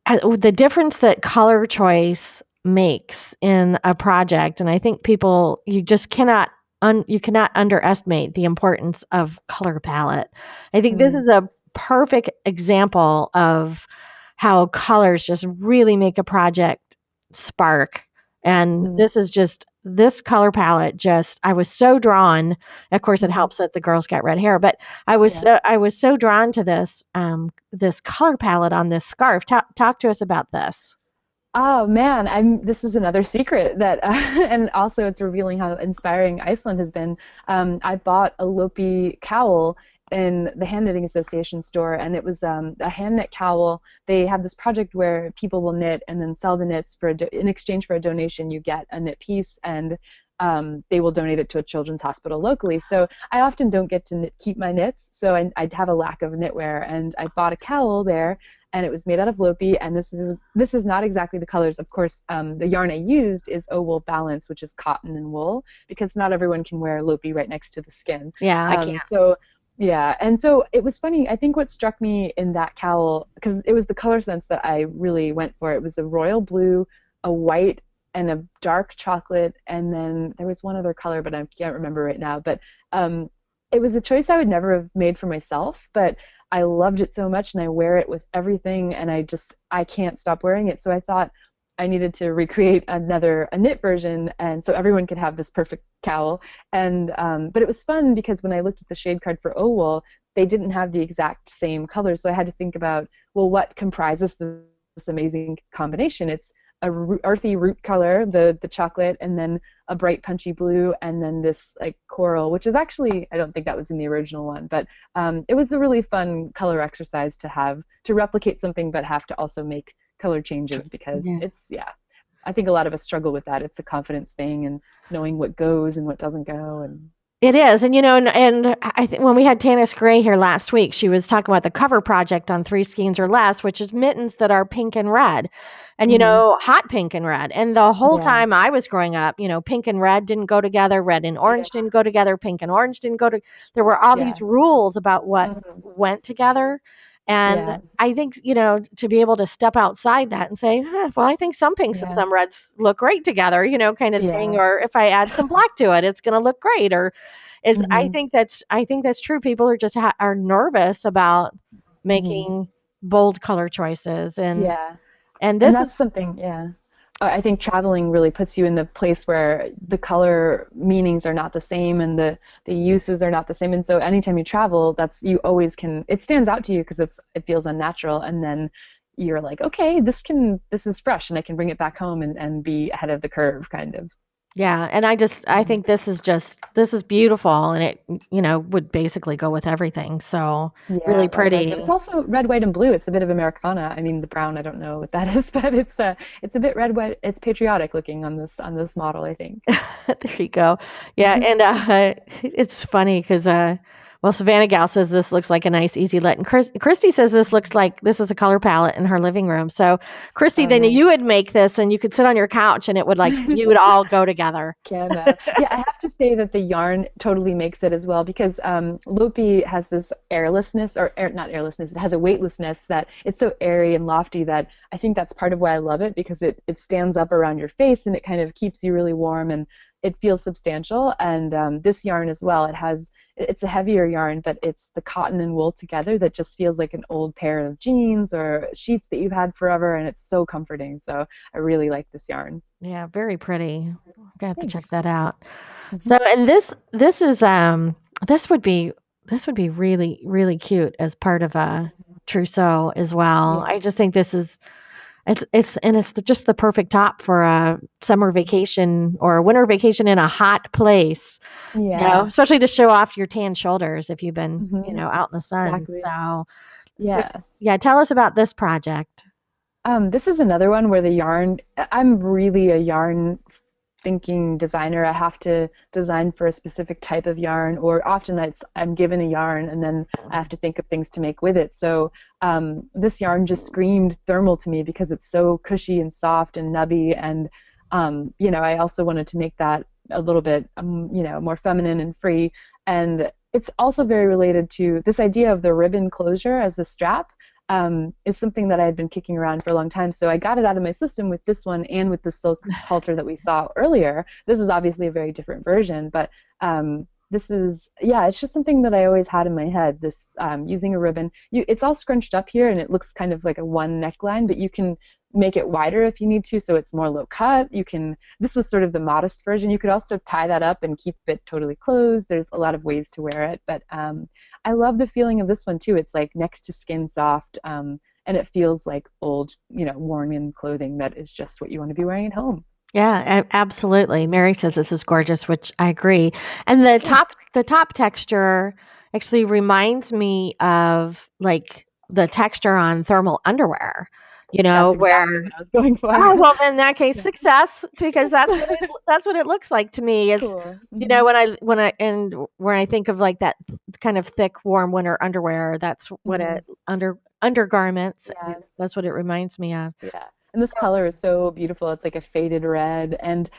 the difference that color choice makes in a project, and I think people you just cannot underestimate the importance of color palette. I think this
Mm.
is a perfect example of how colors just really make a project spark. And
Mm.
this color palette just I was so drawn. Of course, it
hmm
helps that the girls got red hair, but
Yeah.
I was so drawn to this color palette on this scarf. Talk to us about this.
Oh man, this is another secret that and also it's revealing how inspiring Iceland has been. I bought a Lopi cowl in the Hand Knitting Association store, and it was a hand knit cowl. They have this project where people will knit and then sell the knits in exchange for a donation. You get a knit piece, and they will donate it to a children's hospital locally. So I often don't get to keep my knits, so I'd have a lack of knitwear, and I bought a cowl there, and it was made out of Lopi, and this is not exactly the colors. Of course, the yarn I used is wool balance, which is cotton and wool, because not everyone can wear Lopi right next to the skin.
Yeah, I can't.
So yeah, and so it was funny. I think what struck me in that cowl, because it was the color sense that I really went for. It was a royal blue, a white, and a dark chocolate, and then there was one other color, but I can't remember right now. But it was a choice I would never have made for myself, but I loved it so much, and I wear it with everything, and I can't stop wearing it. So I thought I needed to recreate a knit version, and so everyone could have this perfect cowl. And but it was fun because when I looked at the shade card for Wool, they didn't have the exact same colors, so I had to think about, well, what comprises this amazing combination? It's earthy root color, the chocolate, and then a bright punchy blue, and then this like coral, which is actually, I don't think that was in the original one, but it was a really fun color exercise to have to replicate something, but have to also make color changes because
Yeah.
it's, yeah, I think a lot of us struggle with that. It's a confidence thing and knowing what goes and what doesn't go. And
It is, and and I think when we had Tanis Gray here last week, she was talking about the cover project on Three Skeins or Less, which is mittens that are pink and red, and
hmm
hot pink and red. And the whole
yeah,
time I was growing up, pink and red didn't go together, red and
yeah,
orange didn't go together, pink and orange didn't go to. There were all
yeah,
these rules about what
hmm
went together, and
yeah,
I think to be able to step outside that and say, well, I think some pinks and
yeah,
some reds look great together, kind of thing.
yeah,
Or if I add some black to it, it's going to look great. Or is
hmm
I think that's true. People are just are nervous about
hmm
making bold color choices,
yeah.
and
And
this
that's
is
something, yeah. I think traveling really puts you in the place where the color meanings are not the same and the uses are not the same. And so anytime you travel, you always can, it stands out to you because it feels unnatural. And then you're like, okay, this is fresh and I can bring it back home and be ahead of the curve kind of.
Yeah, and I
Mhm.
think this is beautiful, and it would basically go with everything. So
Yeah,
really
that's what I feel. It's
pretty.
also red, white, and blue. It's a bit of Americana. I mean, the brown, I don't know what that is, but it's a bit red, white. It's patriotic looking on this model, I think.
There you go. Yeah, and it's funny because well, Savannah Gal says this looks like a nice, easy let, and Christy says this looks like this is the color palette in her living room. So, Christy,
Oh,
then you
nice.
would make this, and you could sit on your couch, and it would like you would all go together.
Camo. Yeah, I have to say that the yarn totally makes it as well because Lopi has this airlessness, or not airlessness, it has a weightlessness that it's so airy and lofty that I think that's part of why I love it because it stands up around your face and it kind of keeps you really warm and it feels substantial. And this yarn as well, it's a heavier yarn, but it's the cotton and wool together that just feels like an old pair of jeans or sheets that you've had forever, and it's so comforting. So I really like this yarn.
Yeah, very pretty. I'm gonna have to check
Thanks.
that out.
Hmm.
So, and this is this would be really really cute as part of a trousseau as well.
Yeah.
I just think this is it's just the perfect top for a summer vacation or a winter vacation in a hot place.
Yeah.
Especially to show off your tan shoulders if you've been
Hmm.
out in the sun.
Exactly.
So, so
Yeah.
yeah, tell us about this project.
This is another one where the yarn, I'm really a yarn thinking designer. I have to design for a specific type of yarn, or often I'm given a yarn and then I have to think of things to make with it. So this yarn just screamed thermal to me because it's so cushy and soft and nubby. And, I also wanted to make that a little bit, more feminine and free. And it's also very related to this idea of the ribbon closure as the strap. Is something that I had been kicking around for a long time. So I got it out of my system with this one and with the silk halter that we saw earlier. This is obviously a very different version, but this is, yeah, it's just something that I always had in my head. This using a ribbon, it's all scrunched up here and it looks kind of like a one neckline, but you can make it wider if you need to, so it's more low cut. This was sort of the modest version. You could also tie that up and keep it totally closed. There's a lot of ways to wear it, but I love the feeling of this one too. It's like next to skin soft, and it feels like old, worn in clothing that is just what you want to be wearing at home.
Yeah, absolutely. Mary says this is gorgeous, which I agree. And
Thanks.
the top texture actually reminds me of like the texture on thermal underwear,
That's
where
exactly what I was going for.
oh well in that case
Yeah.
success because that's what it looks like to me. It's
Cool. Hmm.
when I think of like that kind of thick warm winter underwear, that's what
Hmm.
it undergarments.
Yeah.
That's what it reminds me of.
Yeah. And this color is so beautiful. It's like a faded red. And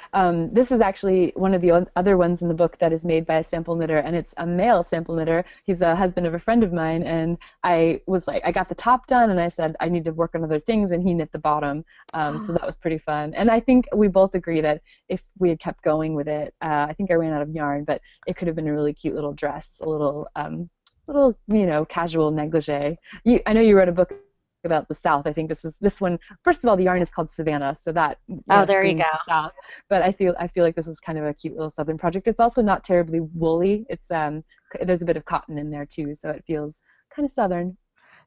this is actually one of the other ones in the book that is made by a sample knitter, and it's a male sample knitter. He's a husband of a friend of mine, and I was like, I got the top done, and I said I need to work on other things, and he knit the bottom. So that was pretty fun. And I think we both agree that if we had kept going with it, I think I ran out of yarn, but it could have been a really cute little dress, a little casual negligee. I know you wrote a book about the South. I think this one. First of all, the yarn is called Savannah, so that
Oh, there you go.
screams the South. But I feel like this is kind of a cute little Southern project. It's also not terribly woolly. There's a bit of cotton in there too, so it feels kind of Southern.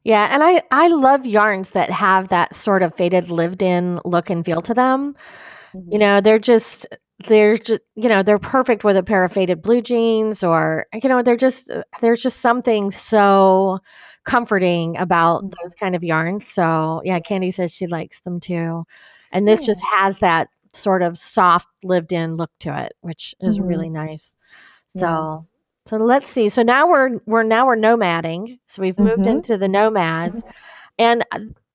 Yeah, and I love yarns that have that sort of faded lived in look and feel to them. You
Hmm.
know, they're just they're perfect with a pair of faded blue jeans or there's just something so comforting about
Hmm.
those kind of yarns. So, yeah, Candy says she likes them too. And this just
Yeah.
has that sort of soft lived in look to it, which is
Hmm.
really nice.
Yeah.
So, so let's see. So now we're nomading. So we've moved
Hmm.
into the nomads. And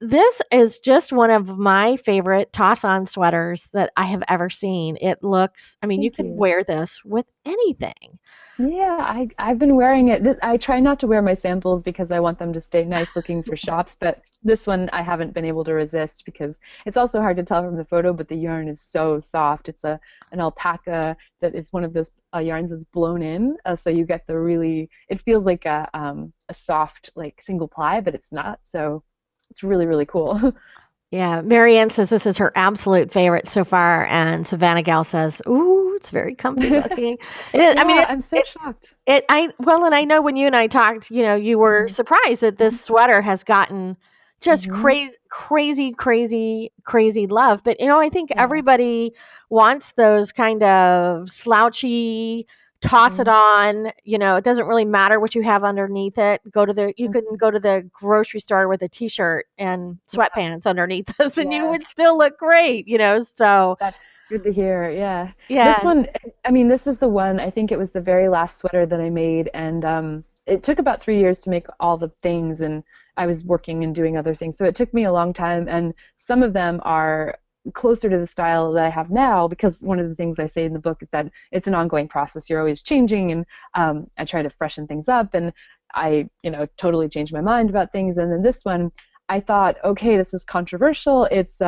this is just one of my favorite toss-on sweaters that I have ever seen. It looks, I mean, you
Thank
could
you.
wear this with anything.
Yeah, I've been wearing it. I try not to wear my samples because I want them to stay nice looking for shops, but this one I haven't been able to resist because it's also hard to tell from the photo, but the yarn is so soft. It's an alpaca that is one of those yarns that's blown in, so you get it feels like a soft like single ply, but it's not. So it's really really cool.
Yeah, Marianne says this is her absolute favorite so far, and Savannah Gal says, "Ooh, it's very comfy looking." It is. I mean,
Yeah, I'm so
it,
shocked.
I well, and I know when you and I talked, you were
Mhm.
surprised that this sweater has gotten, just
Mhm.
crazy love. But I think
Yeah.
everybody wants those kind of slouchy, toss it
Mhm.
on. It doesn't really matter what you have underneath it. You can
Mhm.
go to the grocery store with a t-shirt and
Yeah.
sweatpants underneath this, and you
Yeah.
would still look great. So
That's good to hear. Yeah. This
yeah,
one, I mean, this is the one, I think it was the very last sweater that I made, and it took about 3 years to make all the things, and I was working and doing other things. So it took me a long time, and some of them are closer to the style that I have now because one of the things I say in the book is that it's an ongoing process. You're always changing, and I try to freshen things up, and totally change my mind about things. And then this one, I thought, okay, this is controversial. It's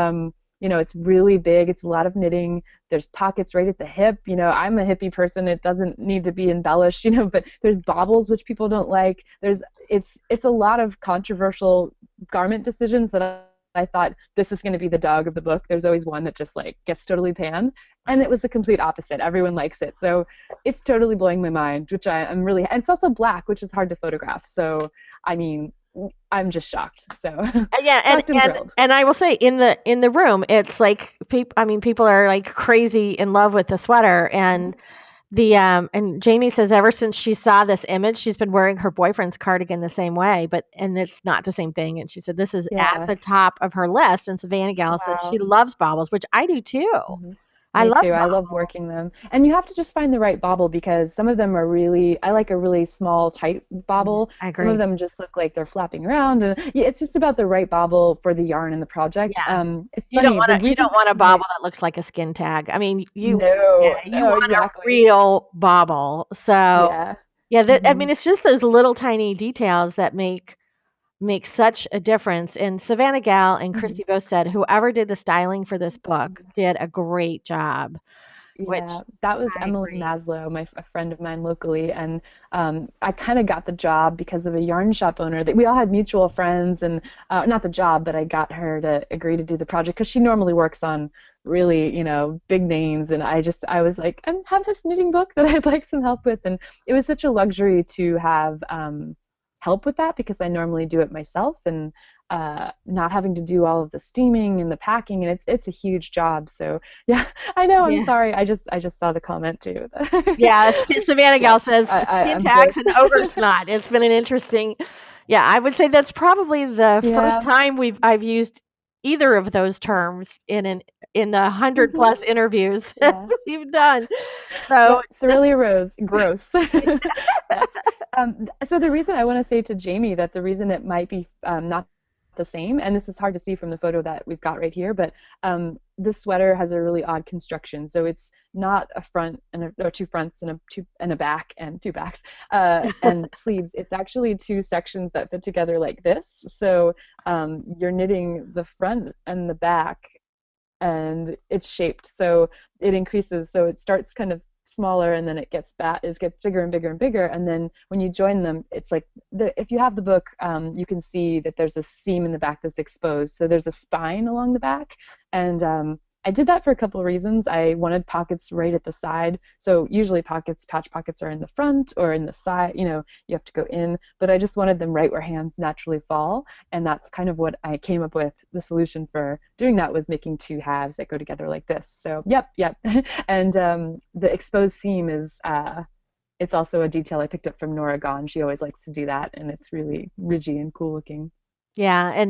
really big. It's a lot of knitting. There's pockets right at the hip. I'm a hippie person. It doesn't need to be embellished, but there's bobbles which people don't like. It's a lot of controversial garment decisions that I thought this is going to be the dog of the book. There's always one that just like gets totally panned, and it was the complete opposite. Everyone likes it, so it's totally blowing my mind, which I'm really. And it's also black, which is hard to photograph. So I mean, I'm just shocked. So
yeah, and
shocked and
and
thrilled.
and I will say in the room, it's like people. I mean, people are like crazy in love with the sweater, and Jamie says ever since she saw this image, she's been wearing her boyfriend's cardigan the same way, and it's not the same thing. And she said this is at
Yeah.
the top of her list. And Savannah Gal says she
Wow.
loves baubles, which I do too.
Mhm.
I
Me
love
too. I love
baubles.
working them. And you have to just find the right bobble because some of them are really, I like a really small, tight
Yeah,
bobble.
I
Some of
agree.
them just look like they're flapping around. And yeah, it's just about the right bobble for the yarn and the project.
Yeah.
It's
You don't
funny,
want
the
to you
reason
don't want a
my,
bauble that looks like a skin tag. I mean,
no,
you
no,
want a
exactly.
real bauble. So,
Yeah.
yeah, I
Hmm.
mean, it's just those little tiny details that make such a difference. And Savannah Gal and
Hmm.
Christy both said whoever did the styling for this book did a great job, which
Yeah, that was
I
Emily
agree.
Maslow, a friend of mine locally, and I kind of got the job because of a yarn shop owner that we all had mutual friends, and not the job, but I got her to agree to do the project because she normally works on really, big names, and I was like, I have this knitting book that I'd like some help with, and it was such a luxury to have help with that because I normally do it myself, and not having to do all of the steaming and the packing, and it's a huge job, so. Yeah, I know. I'm
Yeah.
sorry. I just saw the comment too.
Yeah, Savannah Gal
Yep.
says skin
I'm
tags
pissed.
and ogre snot. It's been an interesting, yeah, I would say that's probably the first
Yeah.
time I've used either of those terms in the 100
Hmm.
plus interviews that
Yeah.
we've done. So
Yep. Cirilia Rose. Gross. Yeah. So the reason I want to say to Jamie that the reason it might be not the same, and this is hard to see from the photo that we've got right here, but this sweater has a really odd construction. So it's not a front or two fronts and a back and two backs and sleeves. It's actually two sections that fit together like this. So you're knitting the front and the back and it's shaped so it increases, so it starts kind of smaller and then it gets bigger and bigger and bigger, and then when you join them it's like if you have the book, you can see that there's a seam in the back that's exposed, so there's a spine along the back, and I did that for a couple of reasons. I wanted pockets right at the side, so usually patch pockets are in the front or in the side, you have to go in, but I just wanted them right where hands naturally fall, and that's kind of what I came up with. The solution for doing that was making two halves that go together like this. So yep. And the exposed seam is it's also a detail I picked up from Nora Gone. She always likes to do that, and it's really ridgy and cool looking.
yeah,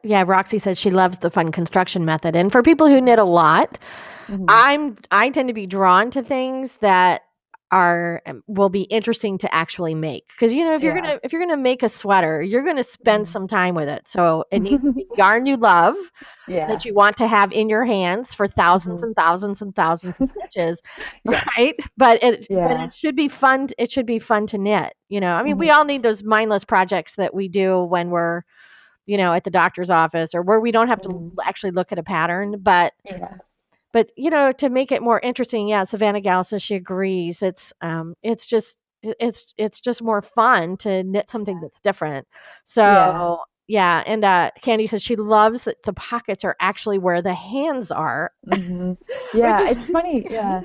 yeah, Roxy says she loves the fun construction method. And for people who knit a lot,
Hmm.
I tend to be drawn to things that are will be interesting to actually make, because
Yeah.
if you're gonna make a sweater, you're gonna spend
Mhm.
some time with it. So it needs to be yarn you love,
Yeah.
that you want to have in your hands for thousands
Hmm.
and thousands and thousands of stitches,
Yes.
right? But
Yeah.
it should be fun. It should be fun to knit. I mean, we
Hmm.
all need those mindless projects that we do when we're at the doctor's office, or where we don't have to
Hmm.
actually look at a pattern,
Yeah.
to make it more interesting. Yeah, Savannah Gal says she agrees. It's just more fun to knit something that's different.
Yeah.
So yeah, and Candy says she loves that the pockets are actually where the hands are,
Hmm.
which
Yeah.
is
It's funny. Yeah.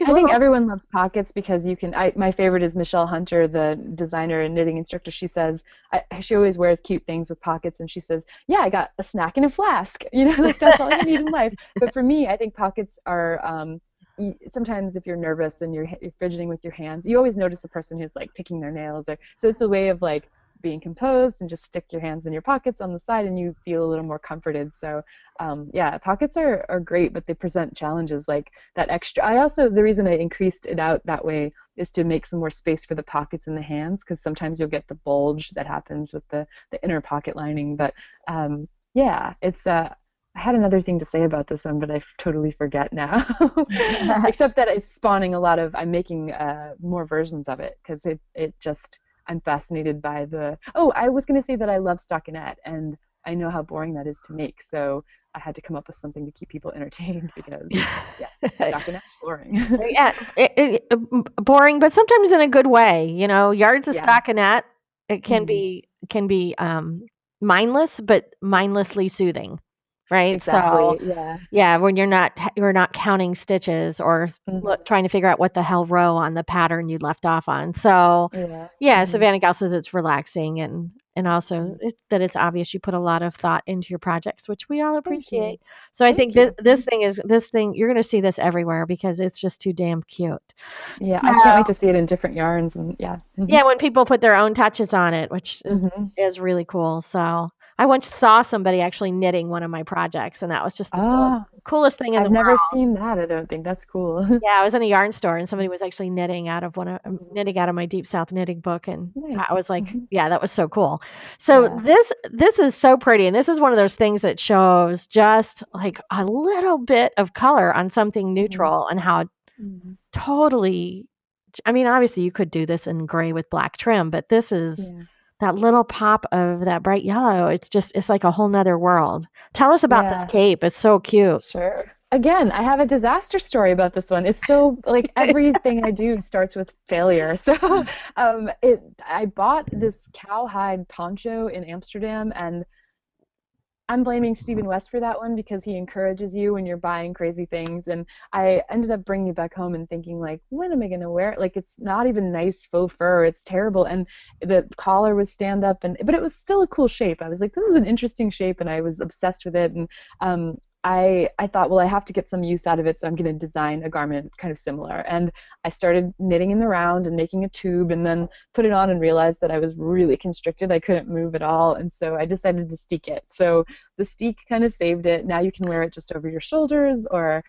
I think everyone loves pockets because you can. My favorite is Michelle Hunter, the designer and knitting instructor. She says she always wears cute things with pockets, and she says, "Yeah, I got a snack and a flask." Like that's all you need in life. But for me, I think pockets are. Sometimes if you're nervous and you're fidgeting with your hands, you always notice a person who's like picking their nails, or so it's a way of like being composed and just stick your hands in your pockets on the side and you feel a little more comforted. So yeah, pockets are great, but they present challenges like that extra. The reason I increased it out that way is to make some more space for the pockets in the hands, because sometimes you'll get the bulge that happens with the inner pocket lining. But yeah, it's I had another thing to say about this one, but I totally forget now. Except that it's spawning a lot of, I'm making more versions of it because it just, I'm fascinated by I was going to say that I love stockinette, and I know how boring that is to make, so I had to come up with something to keep people entertained because, yeah, stockinette's boring.
Yeah, boring, but sometimes in a good way. Yards of
Yeah.
stockinette, it can
Mhm.
be mindless, but mindlessly soothing, right? So
Exactly. Yeah.
yeah, when you're not counting stitches or
Mhm.
trying to figure out what the hell row on the pattern you left off on. So
Yeah.
yeah,
Mhm.
Savannah Gal says it's relaxing, and also
Mhm.
that it's obvious you put a lot of thought into your projects, which we all
Thank you.
appreciate. So I
Thank
think
you.
this thing you're going to see this everywhere because it's just too damn cute.
Yeah, I can't
So
wait to see it in different yarns and yeah. Mhm.
yeah, when people put their own touches on it, which
Mhm.
is really cool. So I once saw somebody actually knitting one of my projects, and that was just the
Ah,
coolest thing in the
I've never
world.
seen that. I don't think that's cool.
Yeah, I was in a yarn store and somebody was actually knitting out of my Deep South knitting book, and I was
Nice.
like,
Mhm.
yeah, that was so cool. So
Yeah.
this is so pretty, and this is one of those things that shows just like a little bit of color on something
Mhm.
neutral and how
Mhm.
totally. I mean, obviously you could do this in gray with black trim, but this is
Yeah.
that little pop of that bright yellow. It's like a whole nother world. Tell us about this
Yeah.
cape. It's so cute.
Sure. Again, I have a disaster story about this one. It's so like everything I do starts with failure. So, I bought this cowhide poncho in Amsterdam, and I'm blaming Stephen West for that one because he encourages you when you're buying crazy things. And I ended up bringing it back home and thinking, like, when am I going to wear it? Like, it's not even nice faux fur. It's terrible. And the collar was stand up, but it was still a cool shape. I was like, this is an interesting shape, and I was obsessed with it. And I thought, well, I have to get some use out of it, so I'm going to design a garment kind of similar. And I started knitting in the round and making a tube, and then put it on and realized that I was really constricted. I couldn't move at all, and so I decided to steek it. So the steek kind of saved it. Now you can wear it just over your shoulders, or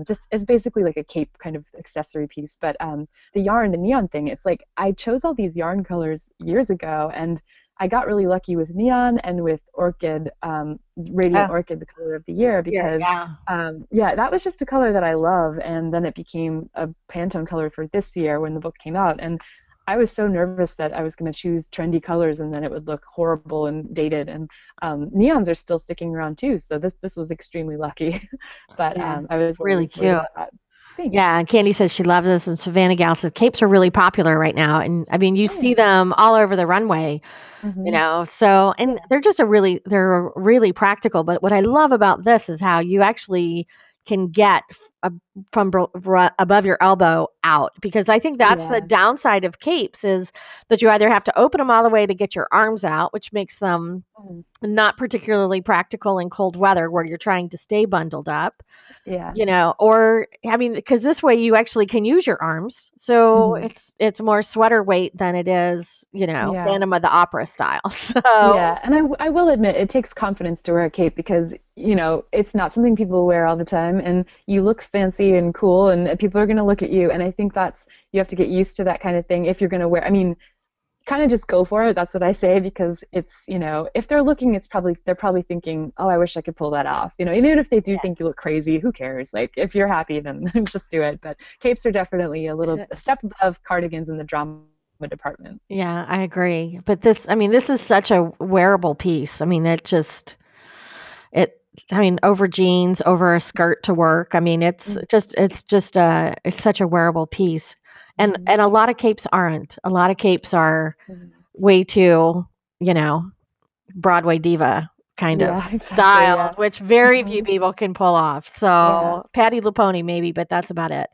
just it's basically like a cape kind of accessory piece. But the yarn, the neon thing, it's like I chose all these yarn colors years ago, and I got really lucky with neon and with orchid, radiant
Oh,
orchid, the color of the year, because
yeah.
yeah, that was just a color that I love, and then it became a Pantone color for this year when the book came out, and I was so nervous that I was going to choose trendy colors and then it would look horrible and dated. And neons are still sticking around too, so this was extremely lucky. But
Yeah.
I was
Really
worried
cute.
about that. Thanks.
Yeah, and Candy says she loves this, and Savannah Gal says capes are really popular right now, and I mean you
Oh
see
yeah.
them all over the runway,
Hmm.
So and
Yeah.
they're really practical. But what I love about this is how you actually can get from above your elbow out, because I think that's the
Yeah.
downside of capes is that you either have to open them all the way to get your arms out, which makes them
Mhm.
not particularly practical in cold weather where you're trying to stay bundled up,
Yeah.
or I mean, because this way you actually can use your arms. So
Hmm.
it's more sweater weight than it is,
Yeah.
Phantom of the Opera style. So
Yeah, and I will admit it takes confidence to wear a cape because, it's not something people wear all the time, and you look fancy and cool, and people are going to look at you. And I think you have to get used to that kind of thing if you're going to wear. I mean, kind of just go for it. That's what I say because if they're looking, they're probably thinking, oh, I wish I could pull that off. Even if they do think you look crazy, who cares? Like if you're happy, then just do it. But capes are definitely a step above cardigans in the drama department.
yeah, I agree. But this is such a wearable piece. I mean, it, I mean, over jeans, over a skirt to work. I mean, it's such a wearable piece.
Mm-hmm.
And a lot of capes aren't. A lot of capes are
Hmm.
way too, you know, Broadway diva. kind of
Yeah, exactly.
style,
Yeah.
which very few
Hmm.
people can pull off.
Yeah.
So Patty LuPone maybe, but that's about it.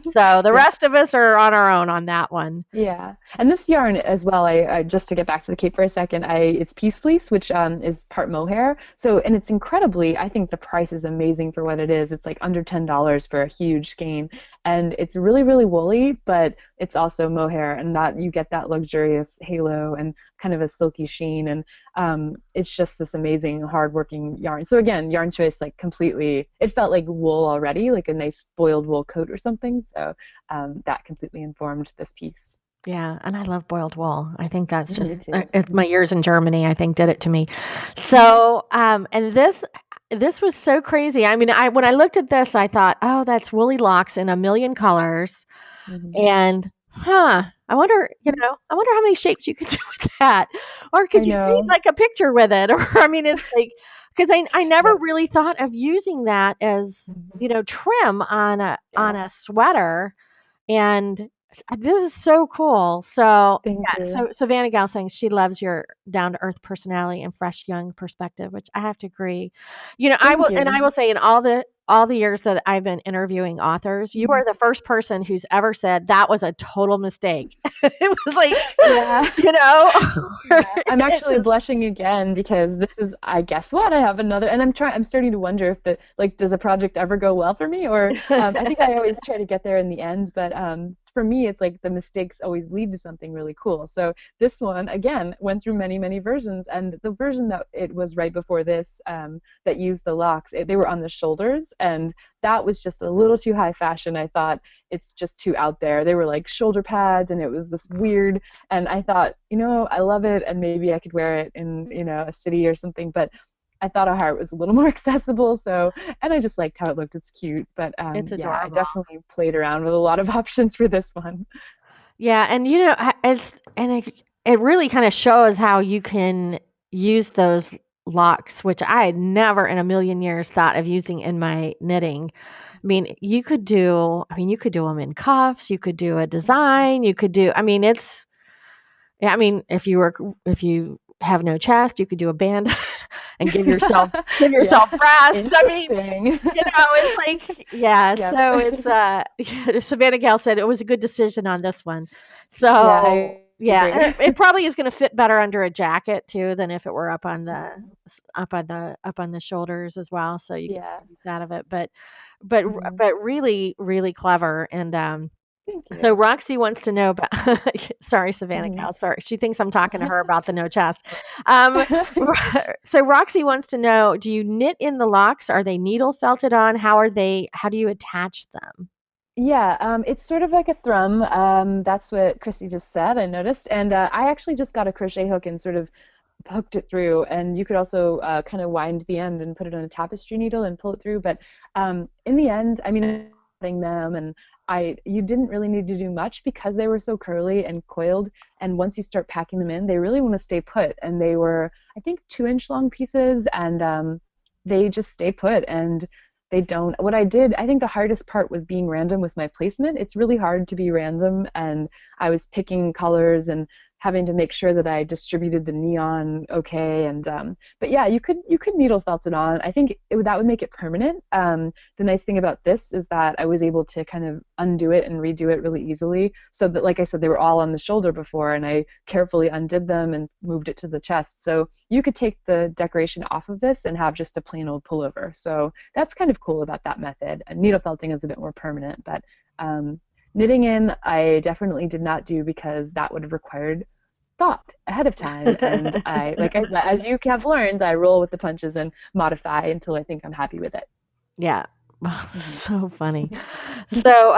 So the
Yeah.
rest of us are on our own on that one.
Yeah, and this yarn as well. I just to get back to the Cape for a second. It's Peace Fleece, which is part mohair. So and it's incredibly. I think the price is amazing for what it is. It's like under $10 for a huge skein, and it's really really woolly, but it's also mohair, and that you get that luxurious halo and kind of a silky sheen, and it's just this amazing hardworking yarn. So again, yarn choice like completely. It felt like wool already, like a nice boiled wool coat or something. So that completely informed this piece.
Yeah, and I love boiled wool. I think that's
Me
just
too.
it's my years in Germany, I think, did it to me. So, and this was so crazy. I mean, I when I looked at this, I thought, oh, that's woolly locks in a million colors,
Hmm.
and I wonder, I wonder how many shapes you could do with that, or
I
could you paint
know.
like a picture with it, or I mean, it's like because I never
Yep.
really thought of using that as
Mhm.
trim on
Yeah.
a sweater and this is so cool. So
Thank
yeah,
you.
so Vanna Gal saying she loves your down to earth personality and fresh young perspective, which I have to agree.
Thank
I
you.
will say in all the years that I've been interviewing authors, you
Mhm.
are the first person who's ever said that was a total mistake. It was like,
Yeah.
you know,
Yeah. I'm
it
actually
just
blushing again because this is, I guess what? I have another, and I'm starting to wonder if like, does a project ever go well for me? Or I think I always try to get there in the end, but for me, it's like the mistakes always lead to something really cool. So this one, again, went through many, many versions, and the version that it was right before this that used the locks, they were on the shoulders, and that was just a little too high fashion. I thought it's just too out there. They were like shoulder pads, and it was this weird and I thought, I love it, and maybe I could wear it in, a city or something. But I thought a heart was a little more accessible. So, and I just liked how it looked. It's cute. But
it's
yeah, I
adorable.
definitely played around with a lot of options for this one.
Yeah, and it really kind of shows how you can use those locks, which I had never in a million years thought of using in my knitting. You could do them in cuffs, you could do a design, you could do, I mean, it's, yeah, I mean, if you have no chest, you could do a band and give
Yeah,
yourself breasts. I mean,
interesting.
it's like, yeah,
Yep.
so it's Savannah Gal said it was a good decision on this one.
Yeah,
So
I
yeah, and
agree.
it probably is going to fit better under a jacket too than if it were up on the shoulders as well. So you get
Yeah.
the use out of it,
Mhm.
but really really clever. And
Thank
so
you.
Roxy wants to know about. Sorry, Savannah
Mhm.
Cal. Sorry, she thinks I'm talking to her about the no chest. Um, so Roxy wants to know: do you knit in the locks? Are they needle felted on? How are they? How do you attach them?
Yeah, it's sort of like a thrum. That's what Chrissy just said, I noticed. And I actually just got a crochet hook and sort of hooked it through. And you could also kind of wind the end and put it on a tapestry needle and pull it through. But in the end, I mean, cutting them and you didn't really need to do much because they were so curly and coiled. And once you start packing them in, they really want to stay put. And they were, I think, 2-inch long pieces, and they just stay put. And they don't. What I did, I think the hardest part was being random with my placement. It's really hard to be random, and I was picking colors and having to make sure that I distributed the neon okay. And but yeah, you could needle felt it on. I think that would make it permanent. The nice thing about this is that I was able to kind of undo it and redo it really easily. So that, like I said, they were all on the shoulder before, and I carefully undid them and moved it to the chest. So you could take the decoration off of this and have just a plain old pullover. So that's kind of cool about that method. And needle felting is a bit more permanent, but knitting in, I definitely did not do because that would have required thought ahead of time. And as you have learned, I roll with the punches and modify until I think I'm happy with it.
Yeah,
Hmm.
so funny. So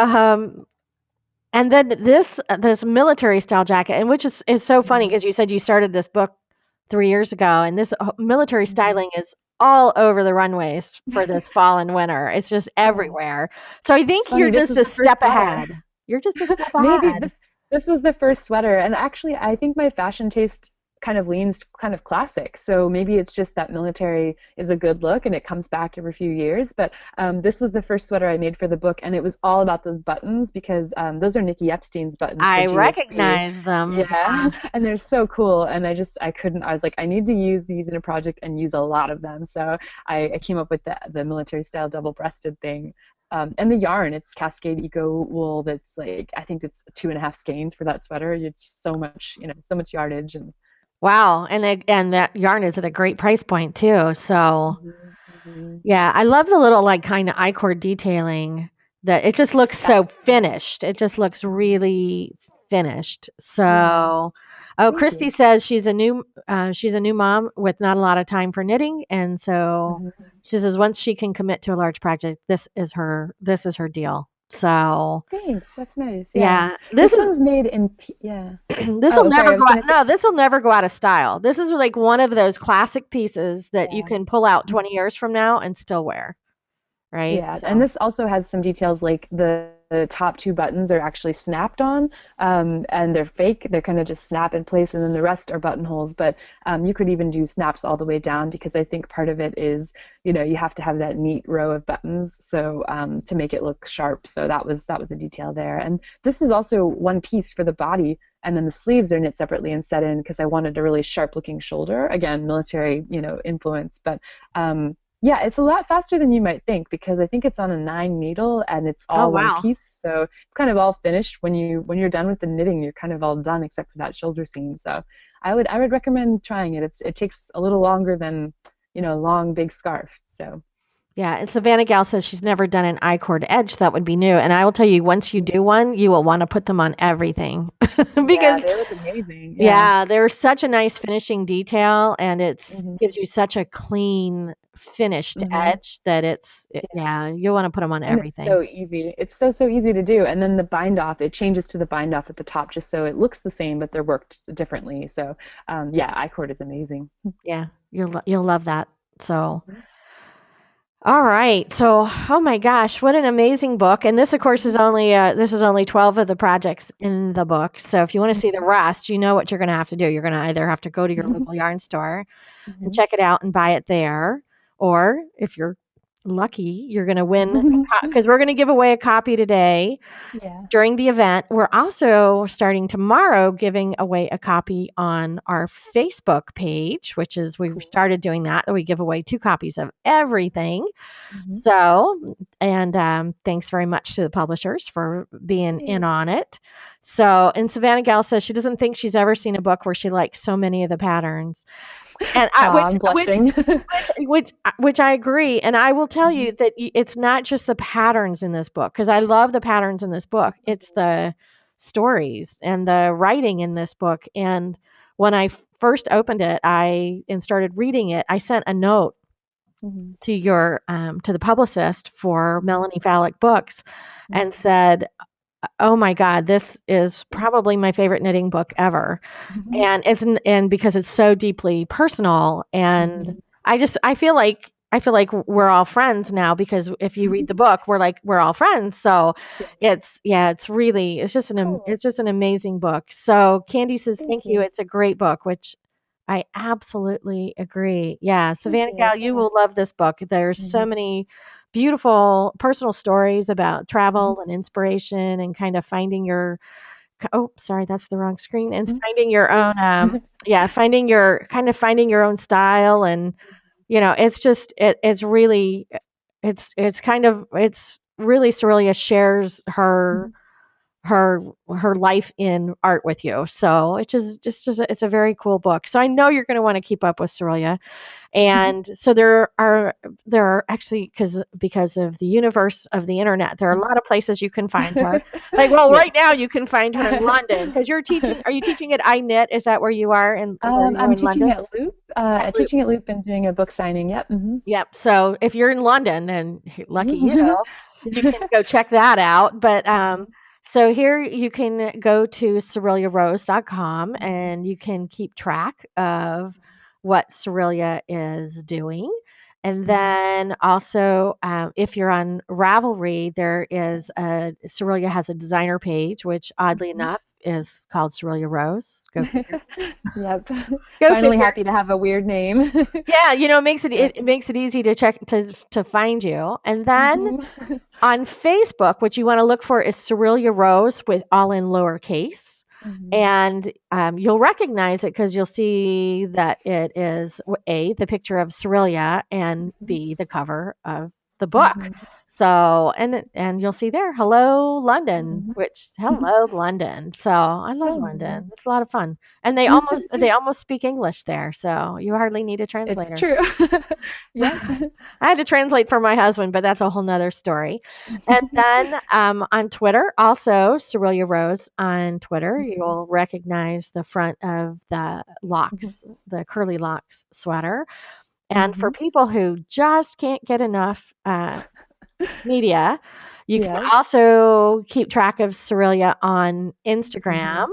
and then this military style jacket, and which is it's so funny
Hmm.
because you said you started this book 3 years ago, and this military
Hmm.
styling is all over the runways for this fall and winter. It's just
Oh,
everywhere. So I
it's
think you're
funny. This
just
is
a
the first
step
sweater.
ahead. You're just a step
Maybe
ahead.
this was the first sweater, and actually, I think my fashion taste kind of leans kind of classic. So maybe it's just that military is a good look and it comes back every few years. But this was the first sweater I made for the book, and it was all about those buttons because those are Nikki Epstein's buttons for
I
GHC.
recognize them.
Yeah, and they're so cool. And I couldn't, I was like, I need to use these in a project and use a lot of them. So I came up with the military style double breasted thing. And the yarn, it's Cascade Eco wool that's like, I think it's 2.5 skeins for that sweater. It's so much, so much yardage. And
Wow, and that yarn is at a great price point too. So
Mhm, mhm.
yeah, I love the little like kind of I-cord detailing that it just looks so
That's,
finished. It just looks really finished.
yeah,
So, oh,
thank
Christy
you.
says she's a new mom with not a lot of time for knitting, and so
Mhm.
she says once she can commit to a large project, this is her deal. So
Thanks, that's nice. Yeah,
yeah, this
this
is
one's made in, yeah.
this will
Oh, sorry,
never
I
go
was
out.
gonna say,
No, this will never go out of style. This is like one of those classic pieces that you
yeah.
can pull out 20 years from now and still wear, right?
Yeah, and
So,
this also has some details like the top two buttons are actually snapped on, and they're fake. They're kind of just snap in place, and then the rest are buttonholes. But you could even do snaps all the way down because I think part of it is, you have to have that neat row of buttons, so to make it look sharp. So that was a detail there. And this is also one piece for the body, and then the sleeves are knit separately and set in because I wanted a really sharp looking shoulder. Again, military, influence, but yeah, it's a lot faster than you might think because I think it's on a 9 needle and it's
oh
all one
wow.
piece. So it's kind of all finished when you're done with the knitting, you're kind of all done except for that shoulder seam. So I would recommend trying it. It takes a little longer than, a long big scarf. So
Yeah, and Savannah Gal says she's never done an I-cord edge. That would be new. And I will tell you, once you do one, you will want to put them on everything
yeah,
because
they look amazing. Yeah.
yeah, they're such a nice finishing detail, and it's
Hmm.
gives you such a clean finished
Hmm.
edge that yeah, you'll want to put them on
And it's
everything.
so easy. It's so easy to do. And then the bind off, it changes to the bind off at the top just so it looks the same, but they're worked differently. So yeah, I-cord is amazing.
Yeah, you'll love that. So, all right. So, oh my gosh, what an amazing book! And this, of course, is only 12 of the projects in the book. So, if you want to see the rest, you know what you're going to have to do. You're going to either have to go to your local yarn store and
Hmm.
check it out and buy it there. Or if you're lucky, you're going to win because we're going to give away a copy today
Yeah.
during the event. We're also starting tomorrow giving away a copy on our Facebook page, which is we've
Cool.
started doing that. We give away 2 copies of everything.
Hmm.
So, and thanks very much to the publishers for being in on it. So, and Savannah Gal says she doesn't think she's ever seen a book where she likes so many of the patterns, and I,
Aw, I'm blushing.
which I agree. And I will tell you
Mhm.
that it's not just the patterns in this book, because I love the patterns in this book. It's the stories and the writing in this book. And when I first opened it, and started reading it, I sent a note
Mhm.
to the publicist for
Mhm.
Melanie Fallick Books and
Mhm.
said, "Oh my God, this is probably my favorite knitting book ever."
Mhm.
And because it's so deeply personal, and
Mhm.
I feel like we're all friends now, because if you read
Mhm.
the book, we're all friends. So
Yeah.
it's
Cool.
just an amazing book. So Candy says
Thank
thank you.
you.
It's a great book, which I absolutely agree. Yeah,
Thank
Savannah
you.
Gal, you
Yeah.
will love this book. There's so
Mhm.
many beautiful personal stories about
Mhm.
travel and inspiration and kind of finding your oh, sorry, that's the wrong screen. And
Mhm.
finding your own,
Oops.
yeah, finding your own style, and it's just it's really Cirilia shares
Mhm.
her her life in art with you. So it's a very cool book. So I know you're going to want to keep up with Cirilia.
Mhm.
And so there are actually, because of the universe of the internet, there are a lot of places you can find her. Like, well, right
Yes.
now you can find her in London because you're teaching. Are you teaching at iKnit? Is that where you are, in where you're
I'm
in
teaching
London?
at Loop.
At Loop.
Teaching at Loop and doing a book signing. Yep. Hmm.
Yep. So if you're in London, then lucky you, you
Yeah.
can go check that out. But
Mhm.
so here you can go to CiriliaRose.com
Mhm.
and you can keep track of what Cirilia is doing. And
Mhm.
then also, if you're on Ravelry, Cirilia has a designer page, which oddly
Mhm.
enough is called Cirilia Rose. Go figure.
Yep.
Go
Finally
figure.
happy to have a weird name.
Yeah, it makes
Yeah.
it makes it easy to check to find you. And then
Hmm.
on Facebook, what you want to look for is Cirilia Rose with all in lowercase.
Hmm.
And you'll recognize it because you'll see that it is A, the picture of Cirilia, and B, the cover of the book.
Hmm.
So, and you'll see there, hello London,
Hmm.
which hello London. So I love
Oh.
London. It's a lot of fun. And they almost speak English there, so you hardly need a
It's
translator.
true. Yep.
I had to translate for my husband, but that's a whole nother story. And then on Twitter, also Cirilia Rose on Twitter, you'll recognize the front of the locks, the curly locks sweater. And for
Hmm.
people who just can't get enough media, you can
Yes.
also keep track of Cirilia on
Hmm.
Instagram.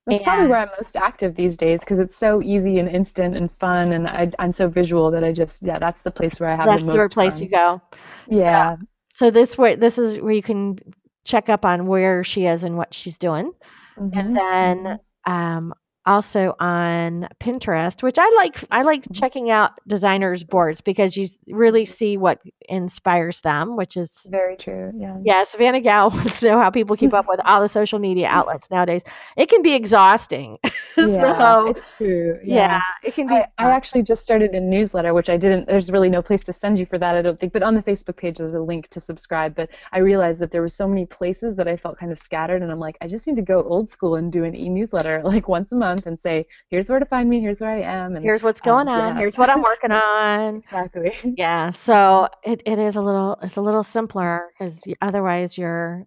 That's probably
And
where I'm most active these days because it's so easy and instant and fun, and I'm so visual that yeah, that's the place where I have the
that's the
most
place you
fun.
go. So,
Yeah.
so this is where you can check up on where she is and what she's doing. And
Hmm.
then
Hmm.
also on Pinterest, which I like checking out designers' boards because you really see what inspires them, which is
Very true. Yeah.
yeah, Savannah Gal wants to know how people keep up with all the social media outlets nowadays. It can be exhausting.
Yeah,
So
it's true.
yeah,
Yeah.
it can be
I
exhausting.
actually just started a newsletter, which I didn't, there's really no place to send you for that, I don't think. But on the Facebook page, there's a link to subscribe. But I realized that there were so many places that I felt kind of scattered. And I'm like, I just need to go old school and do an e-newsletter like once a month and say, here's where to find me, here's where I am. And
Here's what's going on.
yeah,
Here's what I'm working on.
exactly.
Yeah, so it is a little simpler because otherwise you're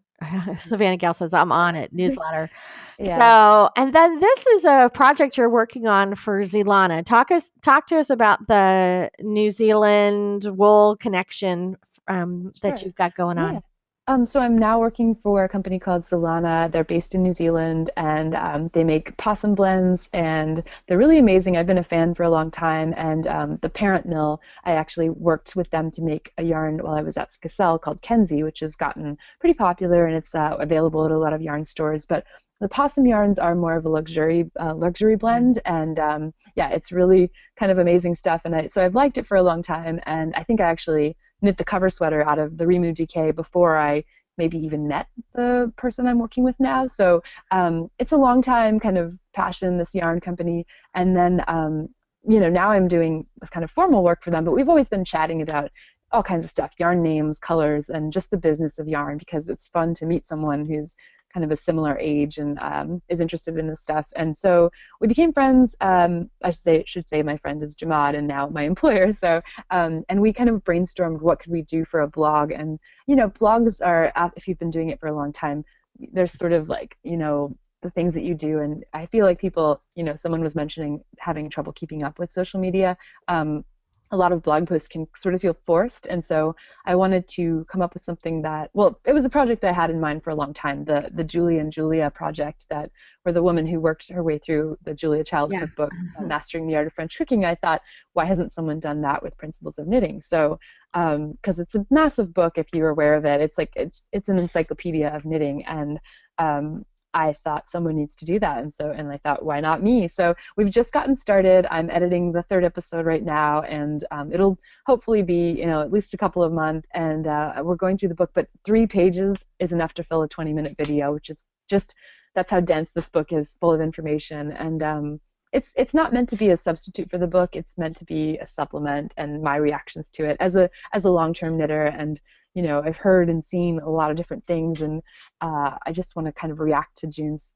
Savannah Gal says I'm on it newsletter.
Yeah.
So and then this is a project you're working on for Zelana. Talk to us about the New Zealand wool connection that
Sure.
you've got going
Yeah.
on.
So I'm now working for a company called Solana. They're based in New Zealand, and they make possum blends, and they're really amazing. I've been a fan for a long time, and the parent mill, I actually worked with them to make a yarn while I was at Skacel called Kenzie, which has gotten pretty popular, and it's available at a lot of yarn stores. But the possum yarns are more of a luxury blend, and yeah, it's really kind of amazing stuff. And so I've liked it for a long time, and I think I actually knit the cover sweater out of the Remu DK before I maybe even met the person I'm working with now. So it's a long time kind of passion, this yarn company. And then, now I'm doing this kind of formal work for them, but we've always been chatting about all kinds of stuff, yarn names, colors, and just the business of yarn because it's fun to meet someone who's kind of a similar age and is interested in this stuff. And so we became friends. I should say my friend is Jamad and now my employer. So and we kind of brainstormed what could we do for a blog. And blogs are, if you've been doing it for a long time, there's sort of like the things that you do. And I feel like people, someone was mentioning having trouble keeping up with social media. A lot of blog posts can sort of feel forced. And so I wanted to come up with something that, well, it was a project I had in mind for a long time, the Julie and Julia project, that where the woman who worked her way through the Julia Child
Yeah.
cookbook, Mastering the Art of French Cooking. I thought, why hasn't someone done that with Principles of Knitting? So, because it's a massive book, if you're aware of it, it's an encyclopedia of knitting, and I thought someone needs to do that, and I thought, why not me? So we've just gotten started. I'm editing the third episode right now, and it'll hopefully be at least a couple of months. And we're going through the book, but 3 pages is enough to fill a 20-minute video, which is just that's how dense this book is, full of information. And it's not meant to be a substitute for the book. It's meant to be a supplement and my reactions to it as a long-term knitter. And I've heard and seen a lot of different things, and I just want to kind of react to June's.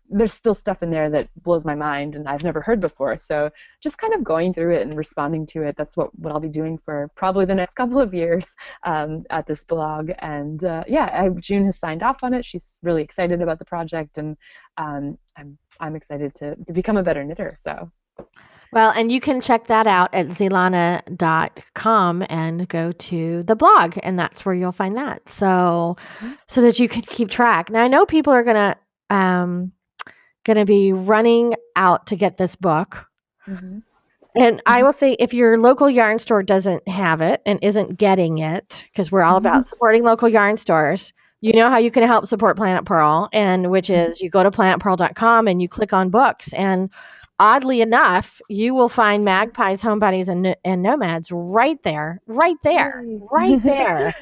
There's still stuff in there that blows my mind and I've never heard before. So just kind of going through it and responding to it. That's what I'll be doing for probably the next couple of years at this blog. And June has signed off on it. She's really excited about the project, and I'm excited to become a better knitter. So.
Well, and you can check that out at zelana.com and go to the blog, and that's where you'll find that. So that you can keep track. Now, I know people are gonna be running out to get this book.
Mm-hmm.
And I will say, if your local yarn store doesn't have it and isn't getting it, because we're all
Mm-hmm.
about supporting local yarn stores, you know how you can help support Planet Pearl, and which is you go to planetpurl.com and you click on books, and oddly enough, you will find Magpies, Homebodies, and Nomads right there, right there,
Yay.
right there.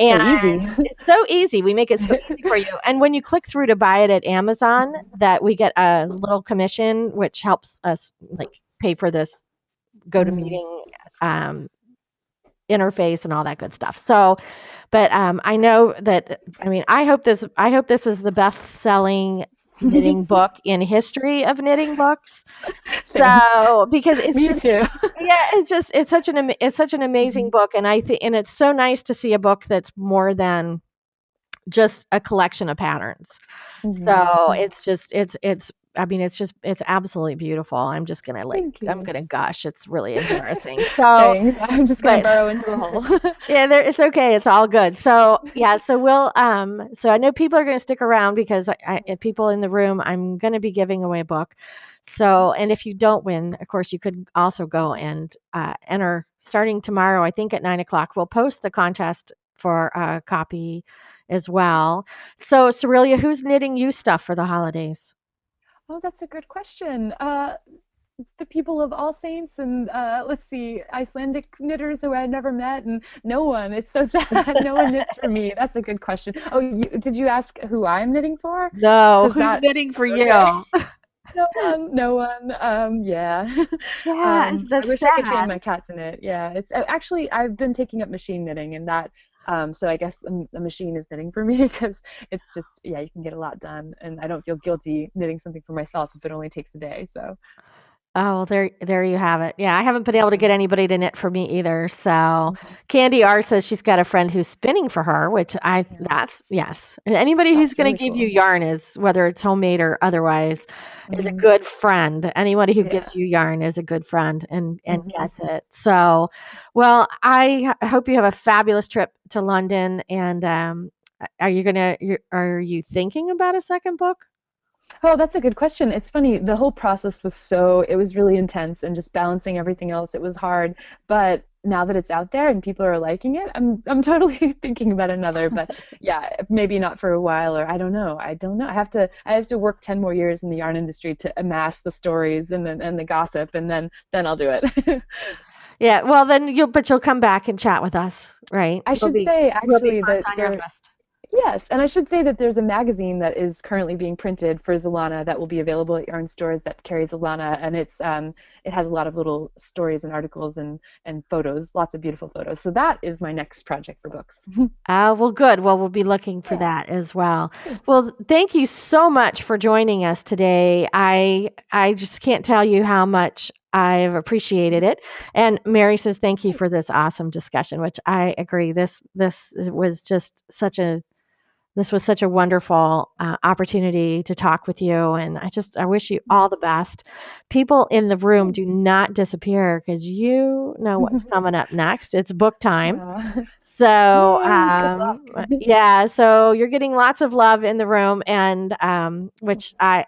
So
And
easy.
it's so easy. We make it so easy for you. And when you click through to buy it at Amazon, that we get a little commission, which helps us like pay for this go to
Mhm.
meeting um, interface and all that good stuff. So, but I know that I mean I hope this is the best selling knitting book in history of knitting books.
Thanks.
So because it's
Me
just
too.
yeah, it's such an amazing
Mhm.
book, and I think and it's so nice to see a book that's more than just a collection of patterns.
Mhm.
So
Yeah.
it's I mean it's absolutely beautiful.
Thank
I'm
you.
gonna gush. It's really embarrassing. So
Thanks. I'm just gonna
but
burrow into a hole.
yeah, it's okay. It's all good. So yeah, so so I know people are going to stick around because if people in the room, I'm going to be giving away a book. So, and if you don't win, of course, you could also go and enter starting tomorrow. I think at 9 o'clock, we'll post the contest for a copy as well. So, Cirilia, who's knitting you stuff for the holidays?
Oh, that's a good question. The people of All Saints and let's see, Icelandic knitters who I never met, and no one. It's so sad. No one knits for me. That's a good question. Oh, did you ask who I'm knitting for?
No,
Because
who's
that,
knitting for
okay.
you?
No one, no one. Yeah.
Yeah,
I
that's
wish I could train
sad.
my cat to knit. Yeah, it's actually I've been taking up machine knitting, and that so I guess the machine is knitting for me because it's just yeah, you can get a lot done, and I don't feel guilty knitting something for myself if it only takes a day. So
Oh, well, there you have it. Yeah, I haven't been able to get
mhm,
anybody to knit for me either. So
mhm.
Candy R says she's got a friend who's spinning for her, which
Yeah,
that's yes. And anybody who's
that's
going
really
to give you
cool.
yarn is whether it's homemade or otherwise is a
Hmm.
good friend. Anybody who
Yeah.
gives you yarn is a good friend and
Hmm.
gets it. So, well, hope you have a fabulous trip to London and are you thinking about a second book?
Oh, that's a good question. It's funny, the whole process was it was really intense and just balancing everything else. It was hard, but now that it's out there and people are liking it, I'm totally thinking about another. But yeah, maybe not for a while, or I don't know. I don't know. I have to work 10 more years in the yarn industry to amass the stories and the gossip, and then I'll do it.
Yeah, well then you'll come back and chat with us, right?
I should say
We'll be
actually
first
that
on your
there
list.
Yes, and I should say that there's a magazine that is currently being printed for Zalana that will be available at yarn stores that carry Zalana, and it has a lot of little stories and articles and photos, lots of beautiful photos. So that is my next project for books.
Well, good. Well, we'll be looking for
Yeah,
that as well.
thanks.
Well, thank you so much for joining us today. I just can't tell you how much I've appreciated it. And Mary says thank you for this awesome discussion, which I agree. This was such a wonderful opportunity to talk with you, and I wish you all the best. People in the room do
Thanks.
not disappear because you know what's coming up next. It's book time. So,
Yay, good luck.
yeah, so you're getting lots of love in the room, and which I